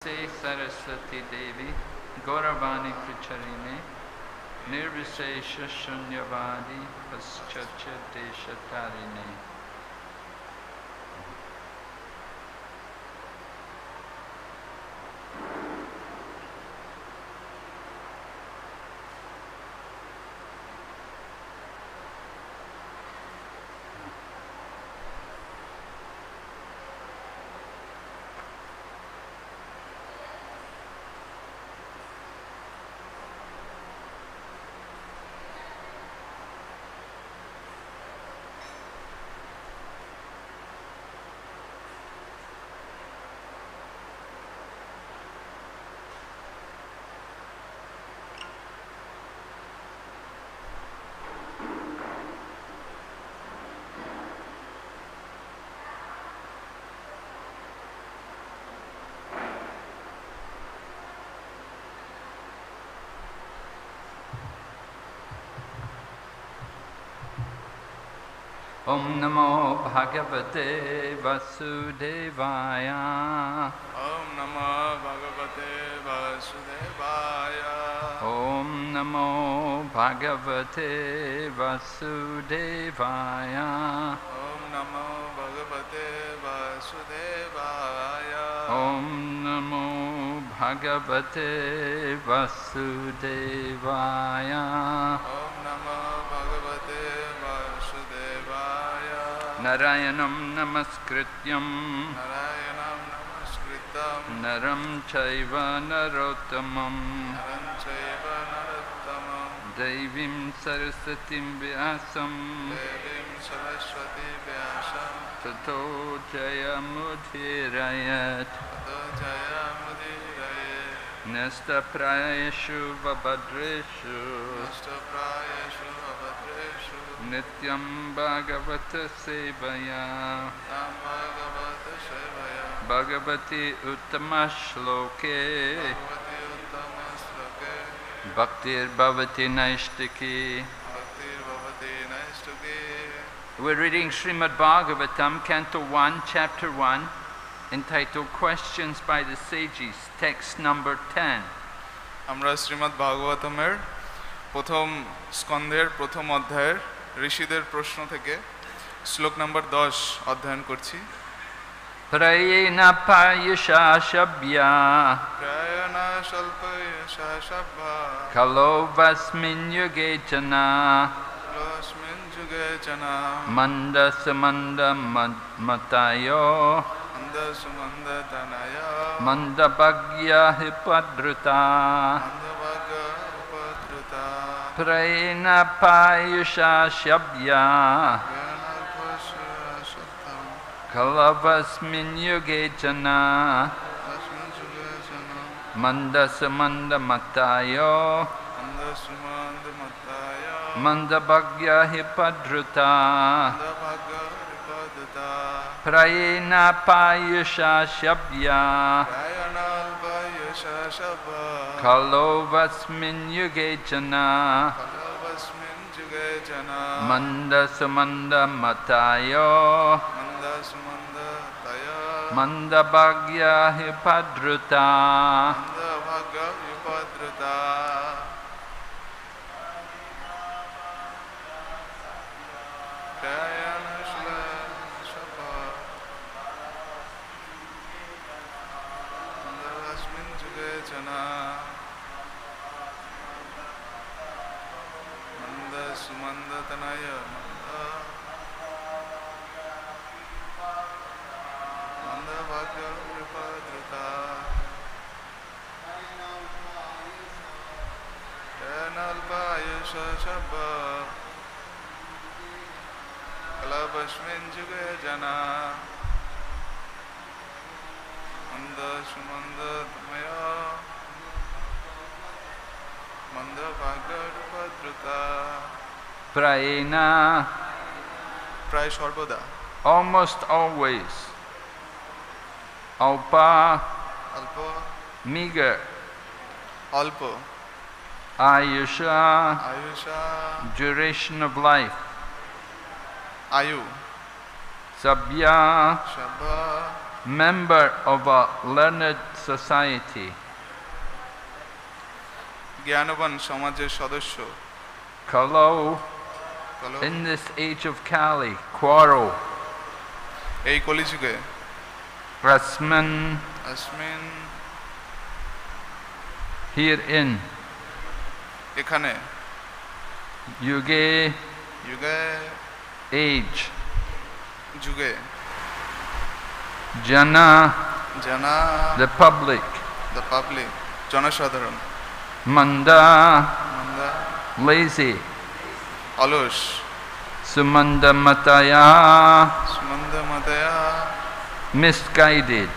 Saraswati Devi, Gauravani Pracharine, Nirvisesha Shunyavadi, Paschatya Deshatarine. Om Namo Bhagavate Vasudevaya. Om Namo Bhagavate Vasudevaya. Om Namo Bhagavate Vasudevaya. Om Namo Bhagavate Vasudevaya. Om Namo Bhagavate Vasudevaya. Om Namo Bhagavate Vasudevaya. Narayanam Namaskrityam Narayanam Namaskritam Naram Chaiva Narottamam Naram Chaiva Narottamam Devim Sarasatim Vyasam Devim Saraswati Vyasam Tato Jayamudhirayat Tato Jayamudhiraye Nesta Prayeshu Vabhadreshu Nashtaprayeshu Abhadreshu Nityam Bhagavata Sevaya Nam Bhagavata Sevaya Bhagavati Uttama Shloke Bhagavati Uttama Sloke Bhaktir Bhavati Naishtiki. Bhaktir Bhavati Naistuki. We're reading Srimad Bhagavatam, Canto 1, Chapter 1, entitled Questions by the Sages, text number 10. আমরা শ্রীমদ্ ভাগবতমের প্রথম স্কন্ধের প্রথম অধ্যায়ের ঋষিদের প্রশ্ন থেকে শ্লোক নম্বর 10 অধ্যয়ন করছি। Prayena Payusha Shabya প্রায়না স্বল্পয়সা Sabhya Kalo Vasmin Yuge Jana লোস্মিন যুগে জনা Manda Samanda Matayo মন্দ সুমন্দ তনয় Manda Bhagya Hipadruta মন্দভাগ উপদ্রুতা Prayena Payusha Shabya জ্ঞানাল্পস্য সত্যম Kalo Vasmin Yuge Jana তস্মিন যুগে জনা Manda Samanda Matayo মন্দ সুমন্দ মত্তায় Manda Bhagya Hipadruta মন্দভাগ উপদ্রুতা Prayena Payusha Shabya প্রায়ণাল্পয়সা Sabhya Kalo Vasmin Yuge Jana ফলবস্মিন যুগে জনা Manda Samanda Matayo মন্দ সুমন্দ তয় Manda Bhagya Hipadruta মন্দভাগ উপদ্রুতা মন্দবস্মিন যুগে জনা মন্দ সুমন্দ তনয় মন্দভাগ উপদ্রুতা জ্ঞানাল্পায়ুষ সভ্যা ফলবস্মিন যুগে জনা মন্দ সুমন্দ তময় মন্দভাগ উপদ্রুতা Prayena প্রায় সর্বদা almost always Alpa অল্প meager অল্প Ayusha Ayusha duration of life আয়ু Sabya Sabhya member of a learned society. জ্ঞানবান সমাজের সদস্য। Kalau, কলো in this age of Kali, quarrel, এই কলিযুগে Rasman, আসমিন herein, এখানে Yuge, যুগে age, যুগে Jana, জানা the public, দ্য পাবলিক জনসাধারণ, Manda, মন্দা lazy, অলস, Sumanda Mataya, সুমন্দ মদয়া misguided,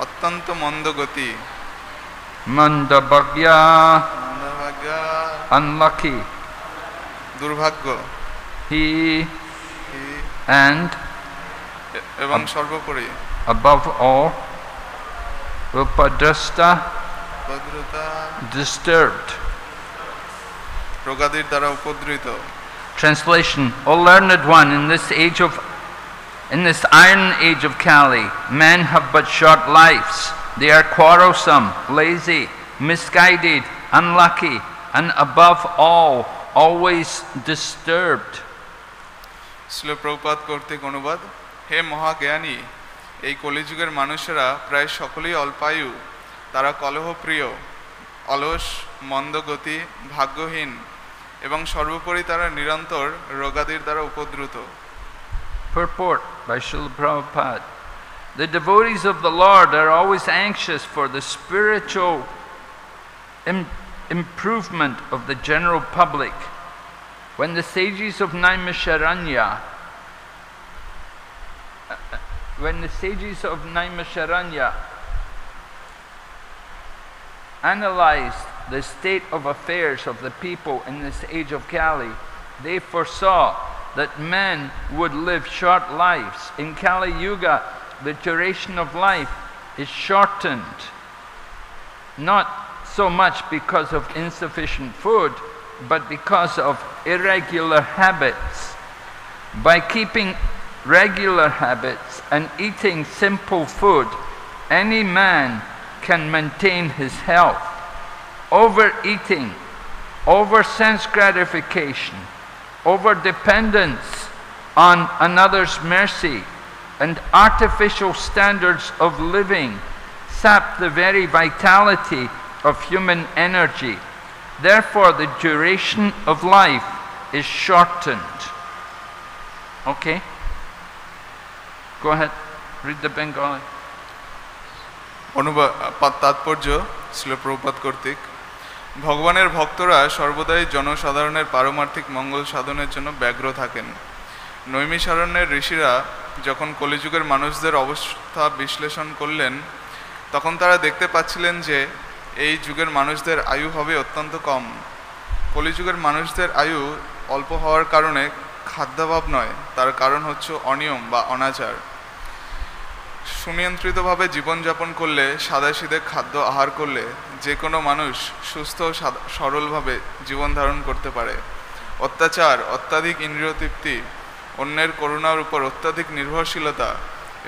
অত্যন্ত মন্দগতি, Manda Bhagya, মন্দভাগ্য unlucky, দুর্ভাগ্য, he, and এবং সর্বোপরি above all, Upadrista, ভদ্রতা disturbed. রোগাদির দ্বারা উপদ্রুত। Translation: O learned one, in this iron age of Kali, men have but short lives. They are quarrelsome, lazy, misguided, unlucky, and above all, always disturbed. Srila Prabhupada কর্তৃক অনুবাদ। হে মহাজ্ঞানী, এই কলিযুগের মানুষেরা প্রায় সকলেই অল্পায়ু, তারা কলহপ্রিয়, অলস, মন্দগতি, ভাগ্যহীন এবং সর্বোপরি তারা নিরন্তর রোগাদির দ্বারা উপদ্রুত। Purport by Srila Prabhupada. The devotees of the Lord are always anxious for the spiritual improvement of the general public. When the sages of Naimisharanya analyzed the state of affairs of the people in this age of Kali, they foresaw that men would live short lives. In Kali Yuga, the duration of life is shortened, not so much because of insufficient food, but because of irregular habits. By keeping regular habits and eating simple food, any man can maintain his health. Overeating, over sense gratification, over dependence on another's mercy, and artificial standards of living sap the very vitality of human energy. Therefore, the duration of life is shortened. Okay? Go ahead, read the Bengali. তাৎপর্য শ্রীল প্রভুপাদ কর্তৃক। ভগবানের ভক্তরা সর্বদাই জনসাধারণের পারমার্থিক মঙ্গল সাধনের জন্য ব্যগ্র থাকেন। নৈমিষারণ্যের ঋষিরা যখন কলিযুগের মানুষদের অবস্থা বিশ্লেষণ করলেন, তখন তারা দেখতে পাচ্ছিলেন যে এই যুগের মানুষদের আয়ু হবে অত্যন্ত কম। কলিযুগের মানুষদের আয়ু অল্প হওয়ার কারণে খাদ্যাভাব নয়, তার কারণ হচ্ছে অনিয়ম বা অনাচার। সুনিয়ন্ত্রিতভাবে জীবনযাপন করলে, সাদাসিধে খাদ্য আহার করলে যে কোনো মানুষ সুস্থ ও সরলভাবে জীবন ধারণ করতে পারে। অত্যাচার, অত্যাধিক ইন্দ্রিয় তৃপ্তি, অন্যের করুণার উপর অত্যাধিক নির্ভরশীলতা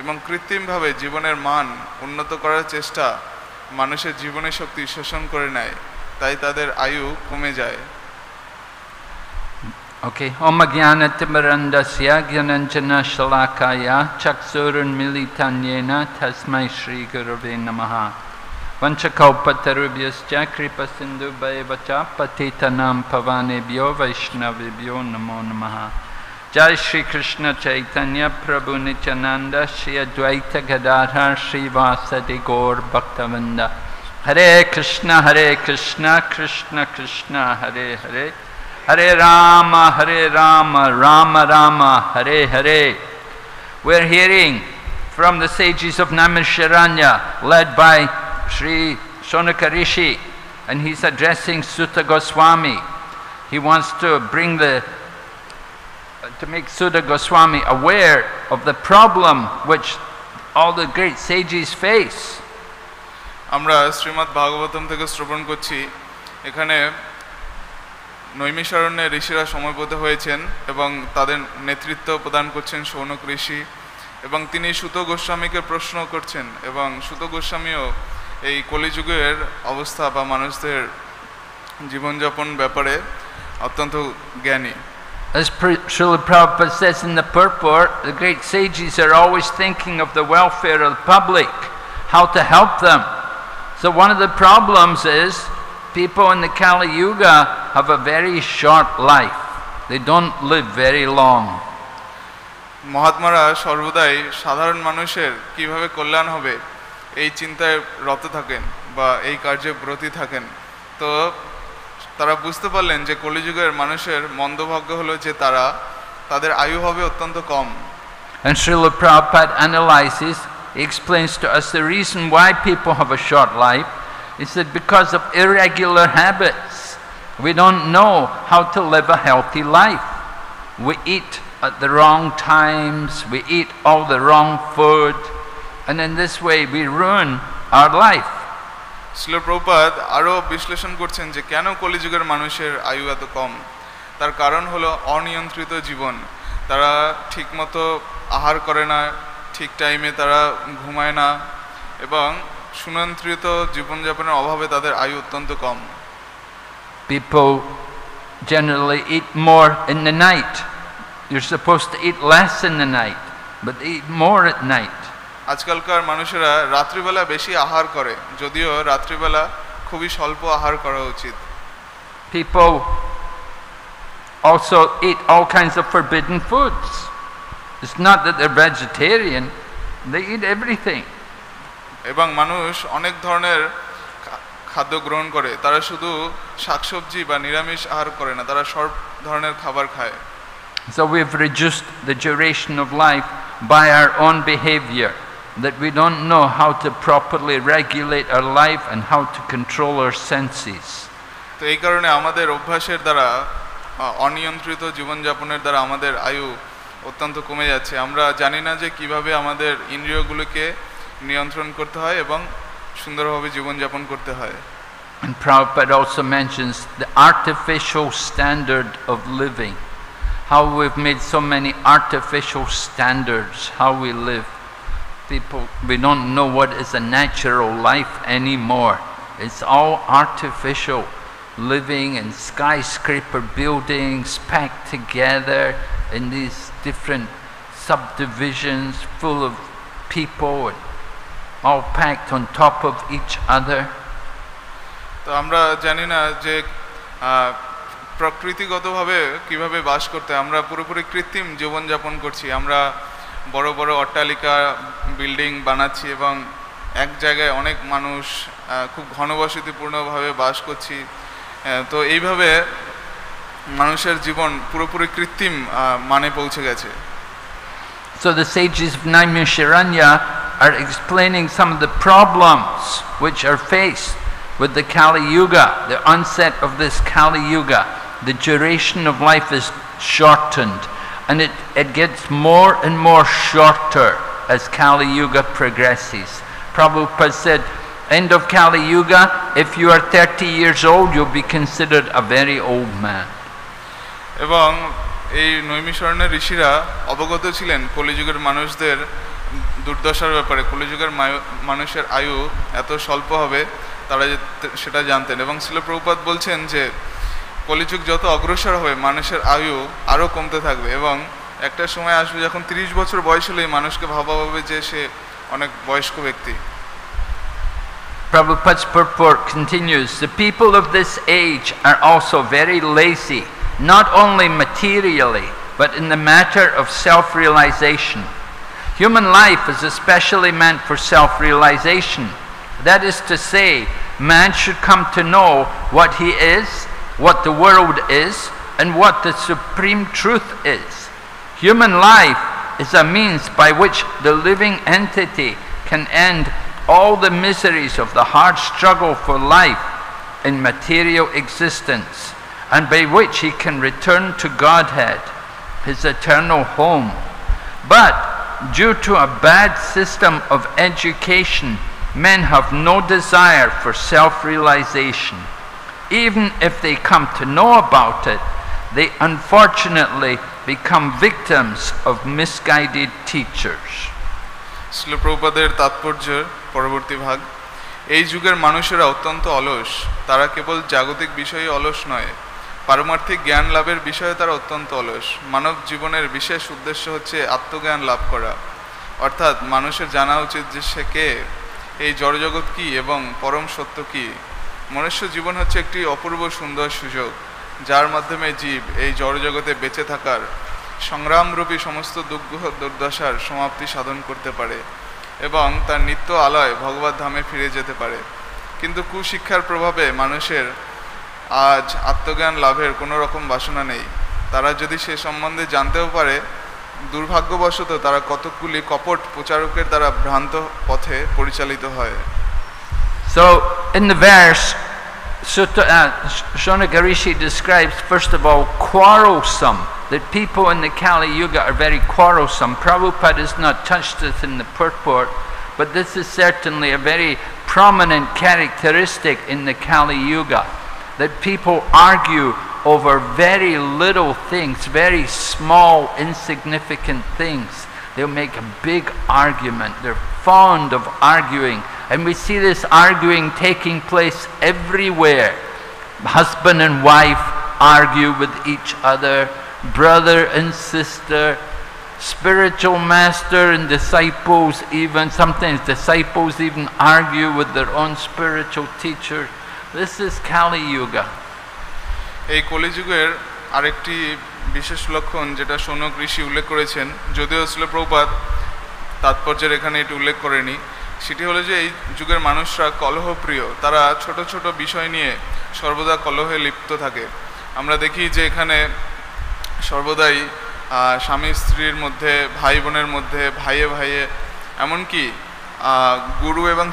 এবং কৃত্রিমভাবে জীবনের মান উন্নত করার চেষ্টা মানুষের জীবনের শক্তি শোষণ করে নেয়, তাই তাদের আয়ু কমে যায়। Okay. Om Jnanatimmirandasya Jnananjana Shalakaya Chaksurun Militanyena Tasmai Shri Gurave Namaha Vanchakalpatarubhyascha Kripa Sindhu Bhaivacha Patitanam Pavanebhyo Vaishnavibhyo Namo Namaha. Jai Shri Krishna Chaitanya Prabhu Nityananda Shri Advaita Gadadhar Shri Vasadi Gaur Bhaktavinda. Hare Krishna Krishna Krishna Hare Hare, Hare Rama Rama Rama Hare Hare. We're hearing from the sages of Naimisharanya, led by Sri Shonaka Rishi, and he's addressing Sutta Goswami. He wants to make Sutta Goswami aware of the problem which all the great sages face. আমরা শ্রীমদ্ ভাগবতম থেকে শ্রবণ করছি, এখানে নৈমিষারণ্যে ঋষিরা সমবেত হয়েছেন এবং তাদের নেতৃত্ব প্রদান করছেন শৌনক ঋষি এবং তিনি সুত গোস্বামীকে প্রশ্ন করছেন এবং সুত গোস্বামীও এই কলিযুগের অবস্থা বা মানুষদের জীবনযাপন ব্যাপারে অত্যন্ত জ্ঞানী। As Srila Prabhupada says in the purport, the great sages are always thinking of the welfare of the public, how to help them. So one of the problems is people in the Kali Yuga have a very short life. They don't live very long. মহাত্মারা সর্বদাই সাধারণ মানুষের কিভাবে কল্যাণ হবে এই চিন্তায় রত থাকেন বা এই কার্যে ব্রতী থাকেন। তো তারা বুঝতে পারলেন যে কলিযুগের মানুষের মন্দভাগ্য হলো যে তাদের আয়ু হবে অত্যন্ত কম। And Srila Prabhupada analyzes, he explains to us the reason why people have a short life is that because of irregular habits. We don't know how to live a healthy life. We eat at the wrong times, we eat all the wrong food, and in this way we ruin our life. Srila Prabhupada আরও বিশ্লেষণ করছেন যে কেন কলিযুগের মানুষের আয়ু এত কম। তার কারণ হলো অনিয়ন্ত্রিত জীবন। তারা ঠিকমতো আহার করে না, ঠিক টাইমে তারা ঘুমায় না এবং সুনিয়ন্ত্রিত জীবনযাপনের অভাবে তাদের আয়ু অত্যন্ত কম। People generally eat more in the night. You're supposed to eat less in the night, but they eat more at night. আজকালকার মানুষেরা রাত্রিবেলা বেশি আহার করে, যদিও রাত্রিবেলা খুবই স্বল্প আহার করা উচিত। People also eat all kinds of forbidden foods. It's not that they're vegetarian, they eat everything. এবং মানুষ অনেক ধরনের খাদ্য গ্রহণ করে, তারা শুধু শাকসবজি বা নিরামিষ আহার করে না, তারা সব ধরনের খাবার খায়। So we've reduced the duration of life by our own behavior, that we don't know how to properly regulate our life and how to control our senses. তো এই কারণে আমাদের অভ্যাসের দ্বারা, অনিয়ন্ত্রিত জীবনযাপনের দ্বারা আমাদের আয়ু অত্যন্ত কমে যাচ্ছে। আমরা জানি না যে কিভাবে আমাদের ইন্দ্রিয়গুলোকে নিয়ন্ত্রণ করতে হয় এবং সুন্দরভাবে জীবনযাপন করতে হয়। And Prabhupada also mentions the artificial standard of living, how we've made so many artificial standards, how we live. People, we don't know what is a natural life anymore. It's all artificial, living in skyscraper buildings packed together in these different subdivisions full of people and all packed on top of each other. তো আমরা জানি না যে প্রকৃতিগতভাবে কিভাবে বাস করতে, আমরা পুরোপুরি কৃত্রিম জীবনযাপন করছি। আমরা বড় বড় অট্টালিকা বিল্ডিং বানাচ্ছি এবং এক জায়গায় অনেক মানুষ খুব ঘনবসতিপূর্ণভাবে বাস করছি। তো এইভাবে মানুষের জীবন পুরোপুরি কৃত্রিম মানে পৌঁছে গেছে। So the sages of Naimisharanya are explaining some of the problems which are faced with the Kali Yuga, the onset of this Kali Yuga. The duration of life is shortened, and it gets more and more shorter as Kali Yuga progresses. Prabhupada said, end of Kali Yuga, if you are 30 years old, you'll be considered a very old man. এবং এই নৈমিষারণ্যের ঋষিরা অবগত ছিলেন কলিযুগের মানুষদের দুর্দশার ব্যাপারে। কলিযুগের মানুষের আয়ু এত স্বল্প হবে তারা সেটা জানতেন এবং শ্রীল প্রভুপাদ বলছেন যে কলিযুগ যত অগ্রসর হবে মানুষের আয়ু আরও কমতে থাকবে এবং একটা সময় আসবে যখন 30 বছর বয়স হলেই মানুষকে ভাবা হবে যে সে অনেক বয়স্ক ব্যক্তি। Prabhupada's purport continues, the people of this age are also very lazy, not only materially, but in the matter of self-realization. Human life is especially meant for self-realization. That is to say, man should come to know what he is, what the world is, and what the supreme truth is. Human life is a means by which the living entity can end all the miseries of the hard struggle for life in material existence, and by which he can return to Godhead, his eternal home. But due to a bad system of education, men have no desire for self-realization. Even if they come to know about it, they unfortunately become victims of misguided teachers. Srila প্রভুপাদের তাৎপর্যের পরবর্তী ভাগ। এই যুগের মানুষেরা অত্যন্ত অলস। তারা কেবল জাগতিক বিষয়ে অলস নয়, পারমার্থিক জ্ঞান লাভের বিষয়ে তারা অত্যন্ত অলস। মানব জীবনের বিশেষ উদ্দেশ্য হচ্ছে আত্মজ্ঞান লাভ করা, অর্থাৎ মানুষের জানা উচিত যে সে কে, এই জড়জগৎ কী এবং পরম সত্য কী। মনুষ্য জীবন হচ্ছে একটি অপূর্ব সুন্দর সুযোগ, যার মাধ্যমে জীব এই জড়জগতে বেঁচে থাকার সংগ্রামরূপী সমস্ত দুঃখ দুর্দশার সমাপ্তি সাধন করতে পারে এবং তার নিত্য আলয় ভগবত ধামে ফিরে যেতে পারে। কিন্তু কুশিক্ষার প্রভাবে মানুষের আজ আত্মজ্ঞান লাভের কোনো রকম বাসনা নেই। তারা যদি সে সম্বন্ধে জানতেও পারে, দুর্ভাগ্যবশত তারা কতকগুলি কপট প্রচারকের দ্বারা ভ্রান্ত পথে পরিচালিত হয়। So in the verse, Shonaka Rishi describes first of all quarrelsome, that people in the Kali Yuga are very quarrelsome. Prabhupada has not touched this in the purport, but this is certainly a very prominent characteristic in the Kali Yuga, that people argue over very little things, very small, insignificant things. They'll make a big argument. They're fond of arguing. And we see this arguing taking place everywhere. Husband and wife argue with each other, brother and sister, spiritual master and disciples even. Sometimes disciples even argue with their own spiritual teacher. This is Kali Yuga. এই কলিযুগের আরেকটি বিশেষ লক্ষণ যেটা শৌনক ঋষি উল্লেখ করেছেন, যদিও শ্রীল প্রভুপাদ তাৎপর্যের এখানে এটি উল্লেখ করেনি, সেটি হলো যে এই যুগের মানুষরা কলহপ্রিয়। তারা ছোট ছোট বিষয় নিয়ে সর্বদা কলহে লিপ্ত থাকে। আমরা দেখি যে এখানে সর্বদাই স্বামী স্ত্রীর মধ্যে, ভাই বোনের মধ্যে, ভাইয়ে ভাইয়ে, এমনকি গুরু এবং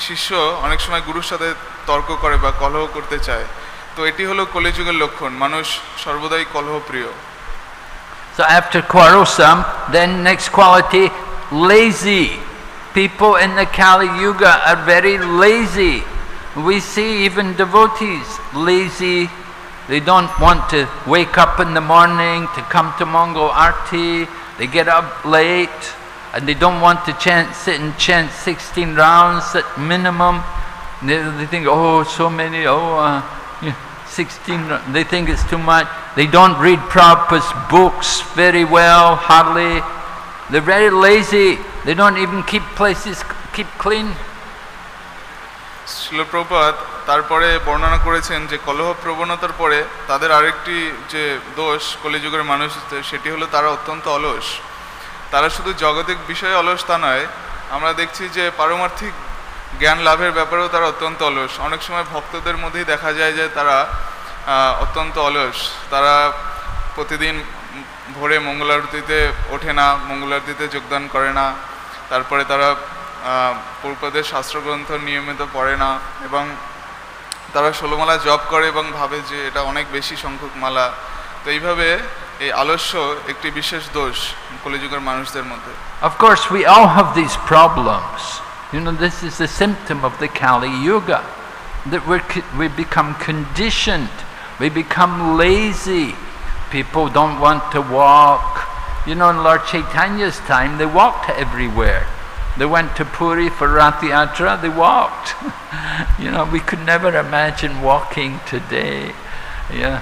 শিষ্য অনেক সময় গুরুর সাথে তর্ক করে বা কলহ করতে চায়। তো এটি হলো কলিযুগের লক্ষণ, মানুষ সর্বদাই কলহপ্রিয়। So after quarrelsome, then next quality, lazy. People in the Kali Yuga are very lazy. We see even devotees lazy. They don't want to wake up in the morning to come to Mongol Arti. They get up late and they don't want to sit and chant 16 rounds at minimum. They think, oh, so many, 16, they think it's too much. They don't read Prabhupada's books very well, hardly. They're very lazy. They don't even keep clean. Srila Prabhupada তারপরে বর্ণনা করেছেন যে কলহ প্রবণতার পরে তাদের আরেকটি যে দোষ কলিযুগের মানুষদের, সেটি হলো তারা অত্যন্ত অলস। তারা শুধু জাগতিক বিষয়ে অলস তা নয়, আমরা দেখছি যে পারমার্থিক জ্ঞান লাভের ব্যাপারেও তারা অত্যন্ত অলস। অনেক সময় ভক্তদের মধ্যেই দেখা যায় যে তারা অত্যন্ত অলস। তারা প্রতিদিন ভোরে মঙ্গলারতিতে ওঠে না, মঙ্গলারতিতে যোগদান করে না, তারপরে তারা প্রভুপাদের শাস্ত্রগ্রন্থ নিয়মিত পড়ে না, এবং তারা 16 মালা জপ করে এবং ভাবে যে এটা অনেক বেশি সংখ্যক মালা। তো এইভাবে এই আলস্য একটি বিশেষ দোষ কলিযুগের মানুষদের মধ্যে। Of course we all have these problems. You know, this is the symptom of the Kali Yuga, that we become conditioned, we become lazy. People don't want to walk. You know, in Lord Chaitanya's time, they walked everywhere. They went to Puri for Rath Yatra, they walked. You know, we could never imagine walking today. Yeah.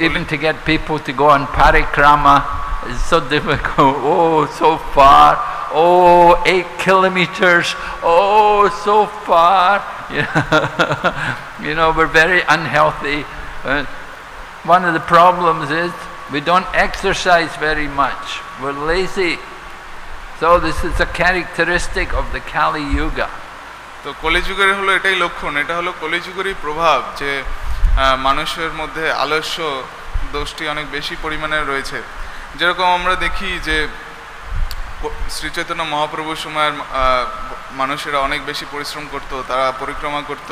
Even to get people to go on parikrama is so difficult. Oh, so far. Oh, 8 kilometers. Oh, so far. You know, we're very unhealthy. One of the problems is we don't exercise very much. We're lazy. So this is a characteristic of the Kali Yuga. তো কলিযুগের হলো এটাই লক্ষণ, এটা হলো কলিযুগেরই প্রভাব যে মানুষের মধ্যে আলস্য দোষটি অনেক বেশি পরিমাণে রয়েছে। যেরকম আমরা দেখি যে শ্রী চৈতন্য মহাপ্রভুর সময়ের মানুষেরা অনেক বেশি পরিশ্রম করত, তারা পরিক্রমা করত।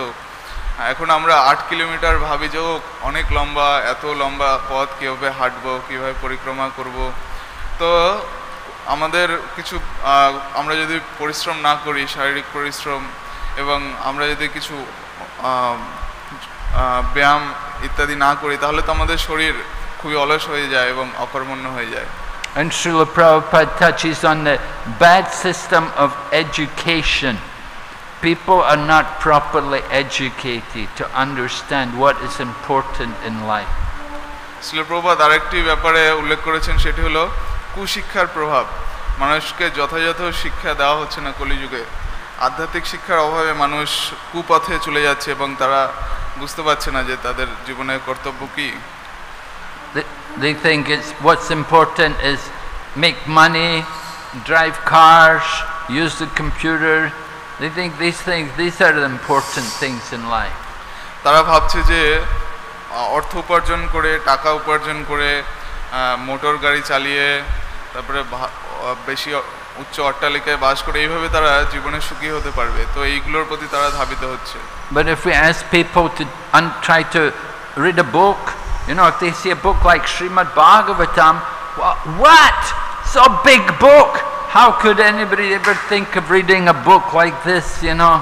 এখন আমরা 8 কিলোমিটার ভাবি যে অনেক লম্বা, এত লম্বা পথ কীভাবে হাঁটবো, কীভাবে পরিক্রমা করব। তো আমাদের কিছু আমরা যদি পরিশ্রম না করি, শারীরিক পরিশ্রম, এবং আমরা যদি কিছু ব্যায়াম ইত্যাদি না করি, তাহলে তো আমাদের শরীর খুবই অলস হয়ে যায় এবং অকর্মণ্য হয়ে যায়। And Srila Prabhupada touches on the bad system of education. People are not properly educated to understand what is important in life. Srila Prabhupada আরেকটি ব্যাপারে উল্লেখ করেছেন, সেটি হলো কুশিক্ষার প্রভাব। মানুষকে যথাযথ শিক্ষা দেওয়া হচ্ছে না কলিযুগে। আধ্যাত্মিক শিক্ষার অভাবে মানুষ কুপথে চলে যাচ্ছে এবং তারা বুঝতে পারছে না যে তাদের জীবনের কর্তব্য কি। They think it's what's important is make money, drive cars, use the computer. They think these are the important things in life. তারা ভাবছে যে অর্থ উপার্জন করে, টাকা উপার্জন করে, মোটর গাড়ি চালিয়ে, তারপরে বেশি উচ্চ অট্টালিকায় বাস করে এইভাবে তারা জীবনে সুখী হতে পারবে। তো এইগুলোর প্রতি তারা ধাবিত হচ্ছে। But if we ask people to try to read a book, you know, if they see a book like Srimad Bhagavatam, what? It's a big book. How could anybody ever think of reading a book like this, you know?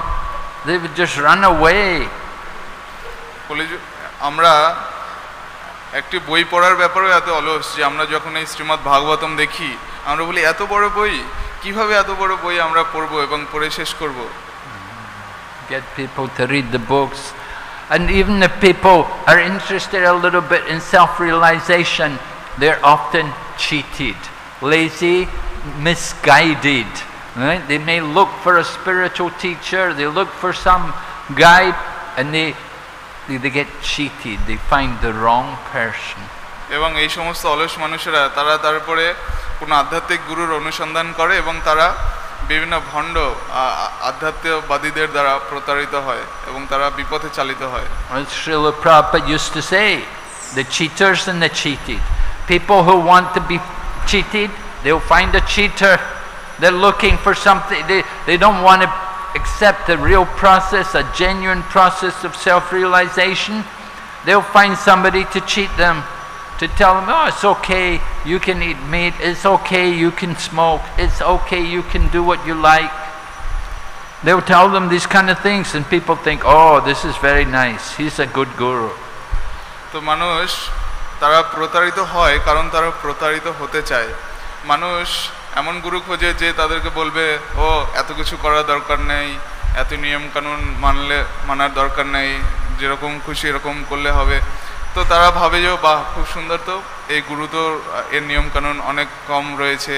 They would just run away. আমরা একটি বই পড়ার ব্যাপারে এত অলস যে আমরা যখন এই শ্রীমদ্ ভাগবতম দেখি আমরা বলি এত বড় বই, কিভাবে এত বড় বই আমরা পড়বো এবং পড়ে শেষ করব। Get people to read the books. And even if people are interested a little bit in self-realization, they're often cheated, lazy, misguided. Right? They may look for a spiritual teacher, they look for some guide, and they get cheated, they find the wrong person. এবং এই সমস্ত অলস মানুষেরা তারা তারপরে কোনো আধ্যাত্মিক গুরুর অনুসন্ধান করে এবং তারা বিভিন্ন ভণ্ড আধ্যাত্মিকবাদীদের দ্বারা প্রতারিত হয় এবং তারা বিপথে চালিত হয়। Srila Prabhupada used to say, the cheaters and the cheated. People who want to be cheated, they'll find a cheater. They're looking for something, they don't want to accept the real process, a genuine process of self-realization. They'll find somebody to cheat them, to tell them, oh, it's okay, you can eat meat, it's okay, you can smoke, it's okay, you can do what you like. They'll tell them these kind of things and people think, oh, this is very nice, he's a good guru. তো মানুষ তারা প্রতারিত হয় কারণ তারা প্রতারিত হতে চায়। মানুষ এমন গুরু খোঁজে যে তাদেরকে বলবে, ও এত কিছু করার দরকার নেই, এত নিয়ম কানুন মানার দরকার নেই, যেরকম খুশি এরকম করলে হবে। তো তারা ভাবে যে বাহ খুব সুন্দর, তো এই গুরু তো এর নিয়ম কানুন অনেক কম রয়েছে,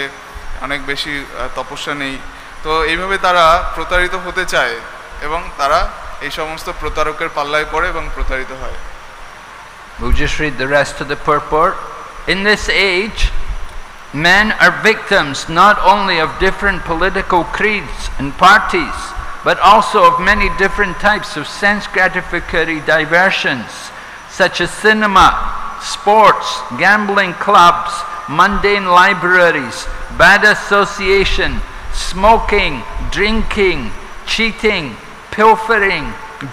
অনেক বেশি তপস্যা নেই। তো এইভাবে তারা প্রতারিত হতে চায় এবং তারা এই সমস্ত প্রতারকের পাল্লায় পড়ে এবং প্রতারিত হয়। We'll just read the rest of the purport. In this age, men are victims not only of different political creeds and parties, but also of many different types of sense gratificatory diversions, such as cinema, sports, gambling clubs, mundane libraries, bad association, smoking, drinking, cheating, pilfering,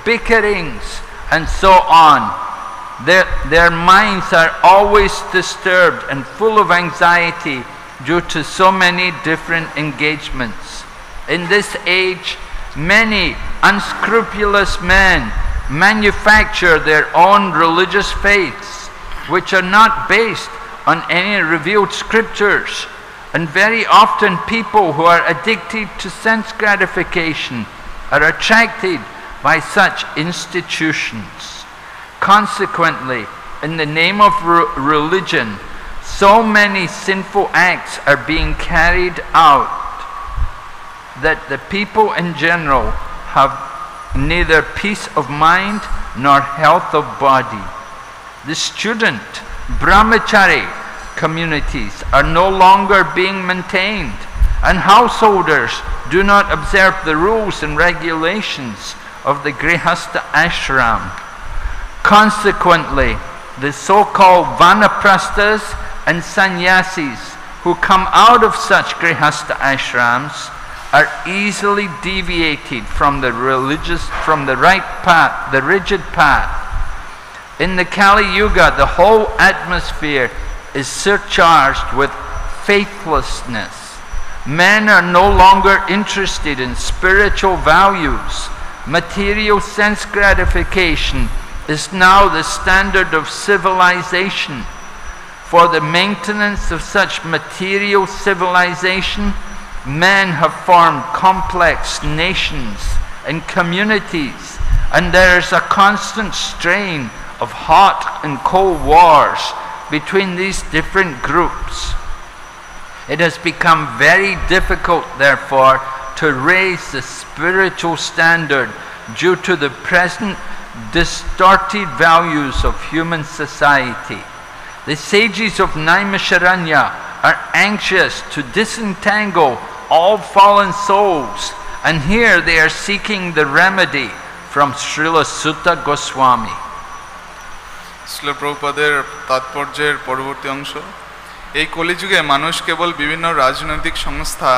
bickerings, and so on. Their minds are always disturbed and full of anxiety due to so many different engagements. In this age, many unscrupulous men manufacture their own religious faiths, which are not based on any revealed scriptures, and very often people who are addicted to sense gratification are attracted by such institutions. Consequently, in the name of religion, so many sinful acts are being carried out that the people in general have neither peace of mind nor health of body. The student, brahmachari communities are no longer being maintained, and householders do not observe the rules and regulations of the grihastha ashram. Consequently, the so-called vanaprasthas and sannyasis who come out of such grihastha ashrams are easily deviated from the right path, the rigid path. In the Kali Yuga, the whole atmosphere is surcharged with faithlessness. Men are no longer interested in spiritual values. Material sense gratification is now the standard of civilization. For the maintenance of such material civilization, men have formed complex nations and communities, and there is a constant strain of hot and cold wars between these different groups. It has become very difficult, therefore, to raise the spiritual standard due to the present distorted values of human society. The sages of Naimisharanya are anxious to disentangle all fallen souls, and here they are seeking the remedy from Srila Sutta Goswami. Srila প্রভুপাদের তাৎপর্যের পরবর্তী অংশ। এই কলিযুগে মানুষ কেবল বিভিন্ন রাজনৈতিক সংস্থা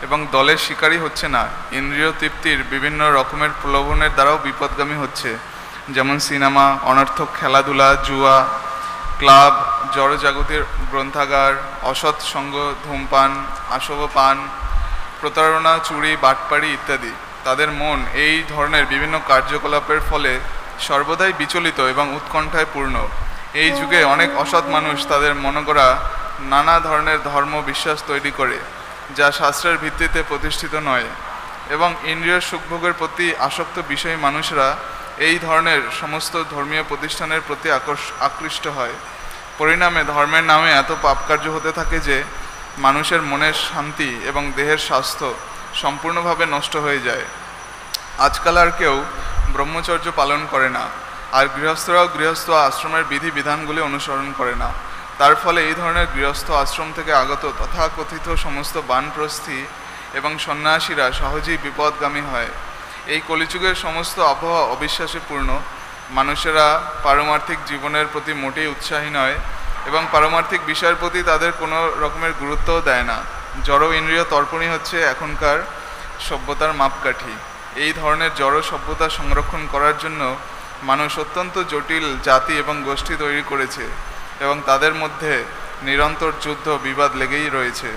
এবং দলের শিকারী হচ্ছে না, ইন্দ্রিয় তৃপ্তির বিভিন্ন রকমের প্রলোভনের দ্বারাও বিপদগামী হচ্ছে, যেমন সিনেমা, অনর্থক খেলাধুলা, জুয়া, ক্লাব, জড়জাগতিক গ্রন্থাগার, অসৎ সঙ্গ, ধূমপান, আসব পান, প্রতারণা, চুরি, বাটপাড়ি ইত্যাদি। তাদের মন এই ধরনের বিভিন্ন কার্যকলাপের ফলে সর্বদাই বিচলিত এবং উৎকণ্ঠায় পূর্ণ। এই যুগে অনেক অসৎ মানুষ তাদের মনে করা নানা ধরনের ধর্ম বিশ্বাস তৈরি করে, যা শাস্ত্রের ভিত্তিতে প্রতিষ্ঠিত নয়, এবং ইন্দ্রিয় সুখভোগের প্রতি আসক্ত বিষয়ী মানুষরা এই ধরনের সমস্ত ধর্মীয় প্রতিষ্ঠানের প্রতি আকৃষ্ট হয়। পরিণামে ধর্মের নামে এত পাপকার্য হতে থাকে যে মানুষের মনের শান্তি এবং দেহের স্বাস্থ্য সম্পূর্ণভাবে নষ্ট হয়ে যায়। আজকাল আর কেউ ব্রহ্মচর্য পালন করে না, আর গৃহস্থরাও গৃহস্থ আশ্রমের বিধি বিধানগুলি অনুসরণ করে না। তার ফলে এই ধরনের গৃহস্থ আশ্রম থেকে আগত তথাকথিত সমস্ত বানপ্রস্থী এবং সন্ন্যাসীরা সহজেই বিপদগামী হয়। এই কলিযুগের সমস্ত আবহাওয়া অবিশ্বাসে পূর্ণ। মানুষেরা পারমার্থিক জীবনের প্রতি মোটেই উৎসাহী নয় এবং পারমার্থিক বিষয়ের প্রতি তাদের কোনো রকমের গুরুত্বও দেয় না। জড় ইন্দ্রিয় তর্পণই হচ্ছে এখনকার সভ্যতার মাপকাঠি। এই ধরনের জড় সভ্যতা সংরক্ষণ করার জন্য মানুষ অত্যন্ত জটিল জাতি এবং গোষ্ঠী তৈরি করেছে এবং তাদের মধ্যে নিরন্তর যুদ্ধ বিবাদ লেগেই রয়েছে।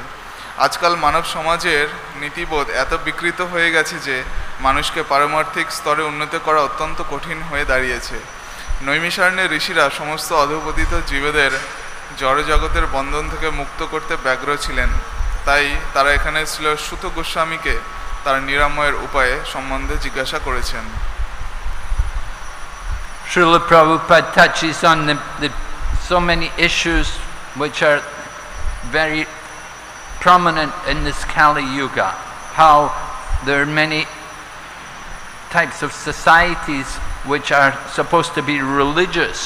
আজকাল মানব সমাজের নীতিবোধ এত বিকৃত হয়ে গেছে যে মানুষকে পারমার্থিক স্তরে উন্নতি করা অত্যন্ত কঠিন হয়ে দাঁড়িয়েছে। নৈমিষারণ্যের ঋষিরা সমস্ত অধঃপতিত জীবেদের জড়জগতের বন্ধন থেকে মুক্ত করতে ব্যগ্র ছিলেন, তাই তারা এখানে ছিল সুত গোস্বামীকে তার নিরাময়ের উপায়ে সম্বন্ধে জিজ্ঞাসা করেছেন। Srila Prabhupada touches on so many issues which are very prominent in this Kali Yuga. How there are many types of societies which are supposed to be religious,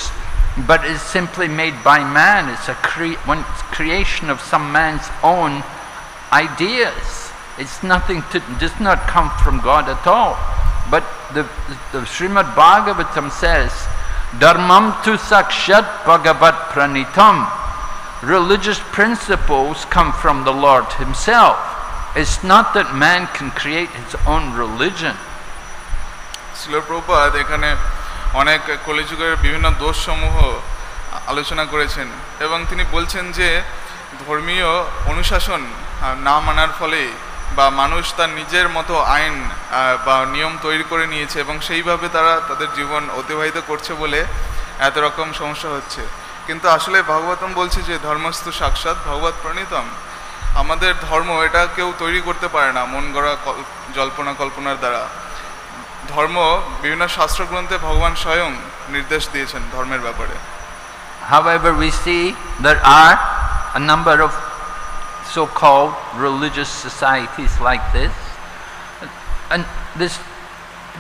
but is simply made by man. It's a creation of some man's own ideas. It's nothing to, does not come from God at all. But the Srimad Bhagavatam says, Dharmam tu sakshat bhagavat pranitam. Religious principles come from the Lord Himself. It's not that man can create his own religion. Srila Prabhupada এখানে অনেক কলিযুগের বিভিন্ন দোষসমূহ আলোচনা করেছেন এবং তিনি বলছেন যে ধর্মীয় অনুশাসন না মানার ফলে বা মানুষ তার নিজের মতো আইন বা নিয়ম তৈরি করে নিয়েছে এবং সেইভাবে তারা তাদের জীবন অতিবাহিত করছে বলে এত রকম সমস্যা হচ্ছে। কিন্তু আসলে ভাগবতম বলছে যে ধর্মস্থ সাক্ষাৎ ভগবত প্রণীতম। আমাদের ধর্ম এটা কেউ তৈরি করতে পারে না মন গড়া জল্পনা কল্পনার দ্বারা। ধর্ম বিভিন্ন শাস্ত্রগ্রন্থে ভগবান স্বয়ং নির্দেশ দিয়েছেন ধর্মের ব্যাপারে। However, we see there are a number of so-called religious societies like this, and this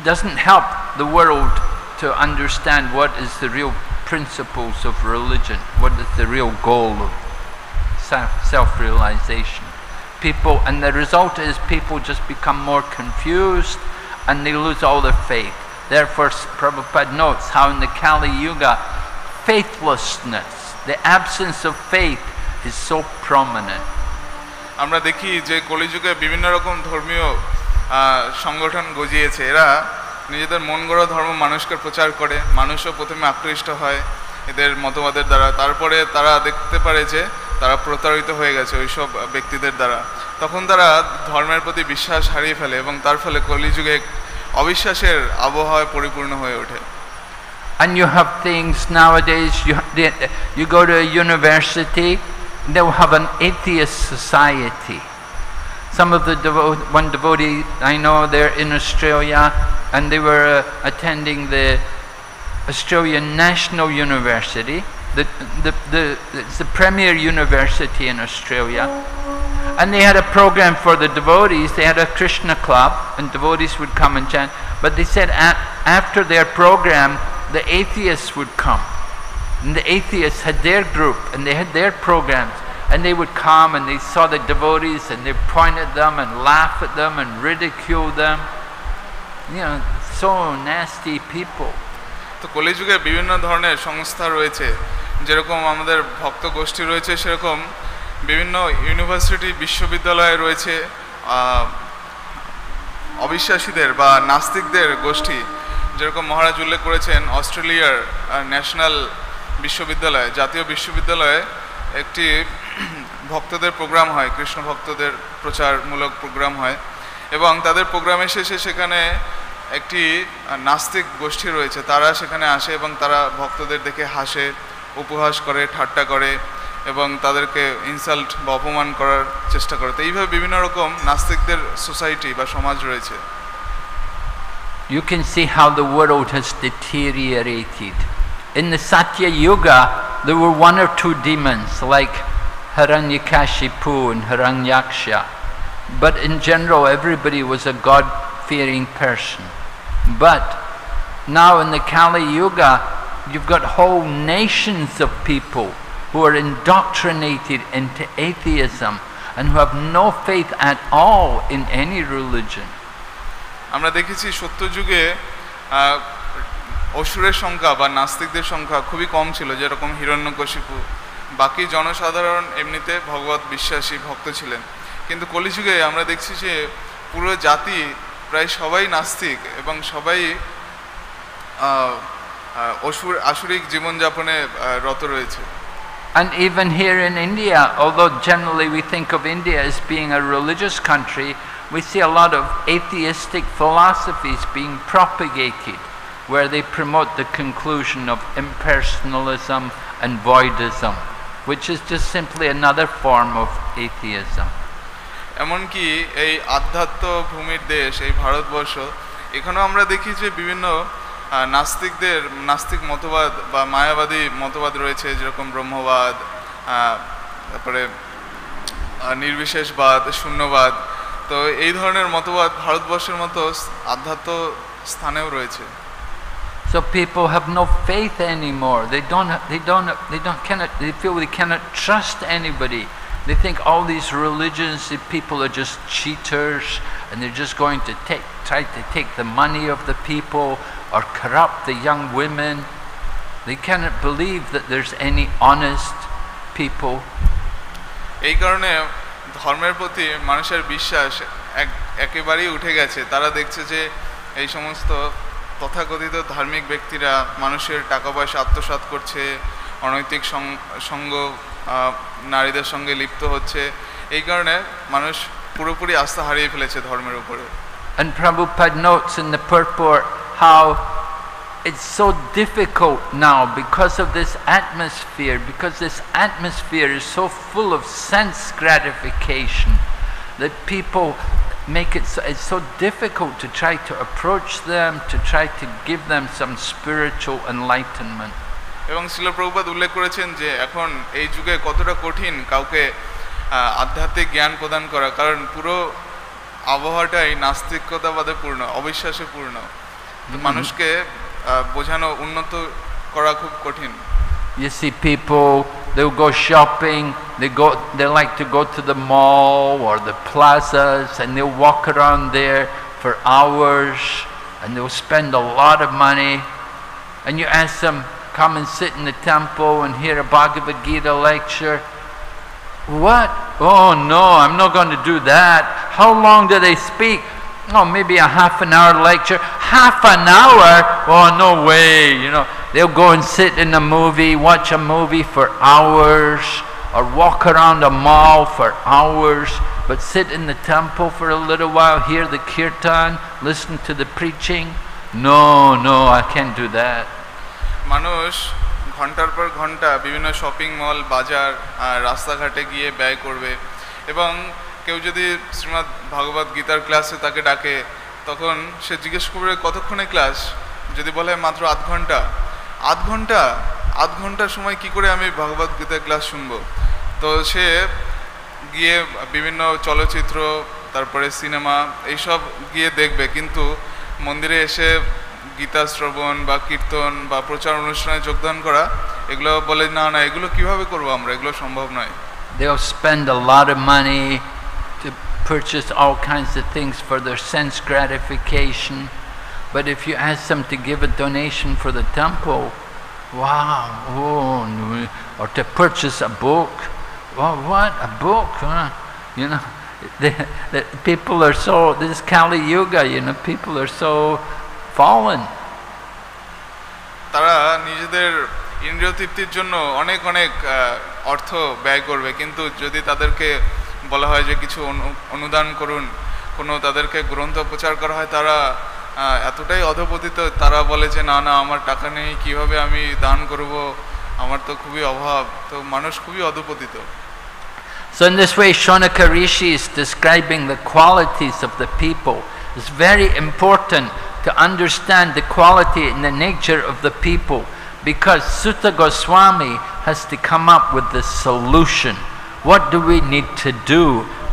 doesn't help the world to understand what is the real principles of religion, what is the real goal of self-realization. People, and the result is people just become more confused and they lose all their faith. Therefore, Prabhupada notes how in the Kali Yuga, faithlessness, the absence of faith is so prominent. আমরা দেখি যে কলিযুগে বিভিন্ন রকম ধর্মীয় সংগঠন গজিয়েছে। এরা নিজেদের মন গড়া ধর্ম মানুষকে প্রচার করে, মানুষও প্রথমে আকৃষ্ট হয় এদের মতবাদের দ্বারা, তারপরে তারা দেখতে পারে যে তারা প্রতারিত হয়ে গেছে ওইসব ব্যক্তিদের দ্বারা, তখন তারা ধর্মের প্রতি বিশ্বাস হারিয়ে ফেলে এবং তার ফলে কলিযুগে অবিশ্বাসের আবহাওয়ায় পরিপূর্ণ হয়ে ওঠে। And you have things nowadays, you go to a university, they'll have an atheist society. Some of the one devotee I know, they're in Australia, and they were attending the Australian National University. It's the premier university in Australia. And they had a program for the devotees. They had a Krishna club, and devotees would come and chant. But they said after their program, the atheists would come. And the atheists had their group, and they had their programs. And they would come, and they saw the devotees, and they point at them, and laugh at them, and ridicule them. You know, so nasty people. তো কলিযুগে বিভিন্ন ধরনের সংস্থা রয়েছে, যেরকম আমাদের ভক্ত গোষ্ঠী রয়েছে, সেরকম বিভিন্ন ইউনিভার্সিটি বিশ্ববিদ্যালয়ে রয়েছে অবিশ্বাসীদের বা নাস্তিকদের গোষ্ঠী। যেরকম মহারাজ উল্লেখ করেছেন, অস্ট্রেলিয়ার ন্যাশনাল বিশ্ববিদ্যালয়, জাতীয় বিশ্ববিদ্যালয়ে একটি ভক্তদের প্রোগ্রাম হয়, কৃষ্ণ ভক্তদের প্রচারমূলক প্রোগ্রাম হয়, এবং তাদের প্রোগ্রামের শেষে সেখানে একটি নাস্তিক গোষ্ঠী রয়েছে, তারা সেখানে আসে এবং তারা ভক্তদের দেখে হাসে, উপহাস করে, ঠাট্টা করে এবং তাদেরকে ইনসাল্ট বা অপমান করার চেষ্টা করে। তো এইভাবে বিভিন্ন রকম নাস্তিকদের সোসাইটি বা সমাজ রয়েছে। You can see how the world has deteriorated. In the Satya Yuga, there were one or two demons like Hiranyakashipu and Hiranyaksha. But in general, everybody was a God-fearing person. But now in the Kali Yuga, you've got whole nations of people who are indoctrinated into atheism and who have no faith at all in any religion. আমরা দেখেছি সত্যযুগে অসুরের সংখ্যা বা নাস্তিকদের সংখ্যা খুবই কম ছিল, যেরকম হিরণ্যকশিপু। বাকি জনসাধারণ এমনিতে ভগবত বিশ্বাসী ভক্ত ছিলেন। কিন্তু কলিযুগে আমরা দেখছি যে পুরো জাতি প্রায় সবাই নাস্তিক এবং সবাই আসুরিক জীবনযাপনে রত রয়েছে। And even here in India, although generally we think of India as being a religious country, we see a lot of atheistic philosophies being propagated, where they promote the conclusion of impersonalism and voidism, which is just simply another form of atheism. এমনকি এই আধ্যাত্ম ভূমির দেশ এই ভারতবর্ষ, এখানেও আমরা দেখি যে বিভিন্ন নাস্তিক মতবাদ বা মায়াবাদী মতবাদ রয়েছে, যেরকম ব্রহ্মবাদ, তারপরে নির্বিশেষবাদ, শূন্যবাদ। তো এই ধরনের মতবাদ ভারতবর্ষের মতো আধ্যাত্ম স্থানেও রয়েছে। So people have no faith anymore. They feel they cannot trust anybody. They think all these religions, the people are just cheaters, and they're just going to try to take the money of the people or corrupt the young women. They cannot believe that there's any honest people. এই কারণে ধর্মের প্রতি মানুষের বিশ্বাস একেবারেই উঠে গেছে। তারা দেখছে যে এই সমস্ত তথাকথিত ধার্মিক ব্যক্তিরা মানুষের টাকা পয়সা আত্মসাৎ করছে, অনৈতিক সঙ্গ নারীদের সঙ্গে লিপ্ত হচ্ছে। এই কারণে মানুষ পুরোপুরি আস্থা হারিয়ে ফেলেছে ধর্মের উপরে। And Prabhupada notes in the purport how it's so difficult now because of this atmosphere, because this atmosphere is so full of sense gratification that people make it's so difficult to try to approach them, to try to give them some spiritual enlightenment. এবং শ্রীল প্রভুপাদ উল্লেখ করেছেন যে এখন এই যুগে কতটা কঠিন কাউকে আধ্যাত্মিক জ্ঞান প্রদান করা, কারণ পুরো আবহাওয়াটাই নাস্তিকতাবাদে পূর্ণ, অবিশ্বাসে পূর্ণ। মানুষকে বোঝানো, উন্নত করা খুব কঠিন। You see people, they'll go shopping, they like to go to the mall or the plazas, and they'll walk around there for hours, and they'll spend a lot of money. And you ask them, come and sit in the temple and hear a Bhagavad Gita lecture. What? Oh no, I'm not going to do that. How long do they speak? Oh, maybe a half an hour lecture. Half an hour? Oh, no way. You know, they'll go and sit in a movie, watch a movie for hours, or walk around a mall for hours, but sit in the temple for a little while, hear the kirtan, listen to the preaching. No, I can't do that. মানুষ ঘন্টার পর ঘন্টা বিভিন্ন shopping mall, বাজার আর রাস্তাঘাটে গিয়ে ব্যয় করবে, এবং কেউ যদি শ্রীমদ্ ভাগবত গীতার ক্লাসে তাকে ডাকে, তখন সে জিজ্ঞেস করবে কতক্ষণে ক্লাস, যদি বলে মাত্র আধ ঘন্টা সময় কি করে আমি ভাগবত গীতার ক্লাস শুনবো। তো সে গিয়ে বিভিন্ন চলচ্চিত্র, তারপরে সিনেমা এইসব গিয়ে দেখবে, কিন্তু মন্দিরে এসে গীতা শ্রবণ বা কীর্তন বা প্রচার অনুষ্ঠানে যোগদান করা, এগুলো বলে না এগুলো কিভাবে করবো আমরা, এগুলো সম্ভব নয়। They'll spend a lot of money to purchase all kinds of things for their sense gratification, but if you ask them to give a donation for the temple, wow, oh, or to purchase a book, well, what, a book, huh? You know, the people are so, this is Kali Yuga, you know, people are so fallen. তারা নিজেদের ইন্দ্রিয় তৃপ্তির জন্য অনেক অর্থ ব্যয় করবে, কিন্তু যদি তাদেরকে বলা হয় যে কিছু অনুদান করুন, কোনো তাদেরকে গ্রন্থ প্রচার করা হয়, তারা এতটাই অধপতিত, তারা বলে যে না আমার টাকা নেই, কিভাবে আমি দান করব, আমার তো খুবই অভাব। তো মানুষ খুবই অধপতিত। So in this way, Shonaka Rishi is describing the qualities of the people. It's very important to understand the quality and the nature of the people, because Sutta Goswami has to come up with the solution. What do we need to do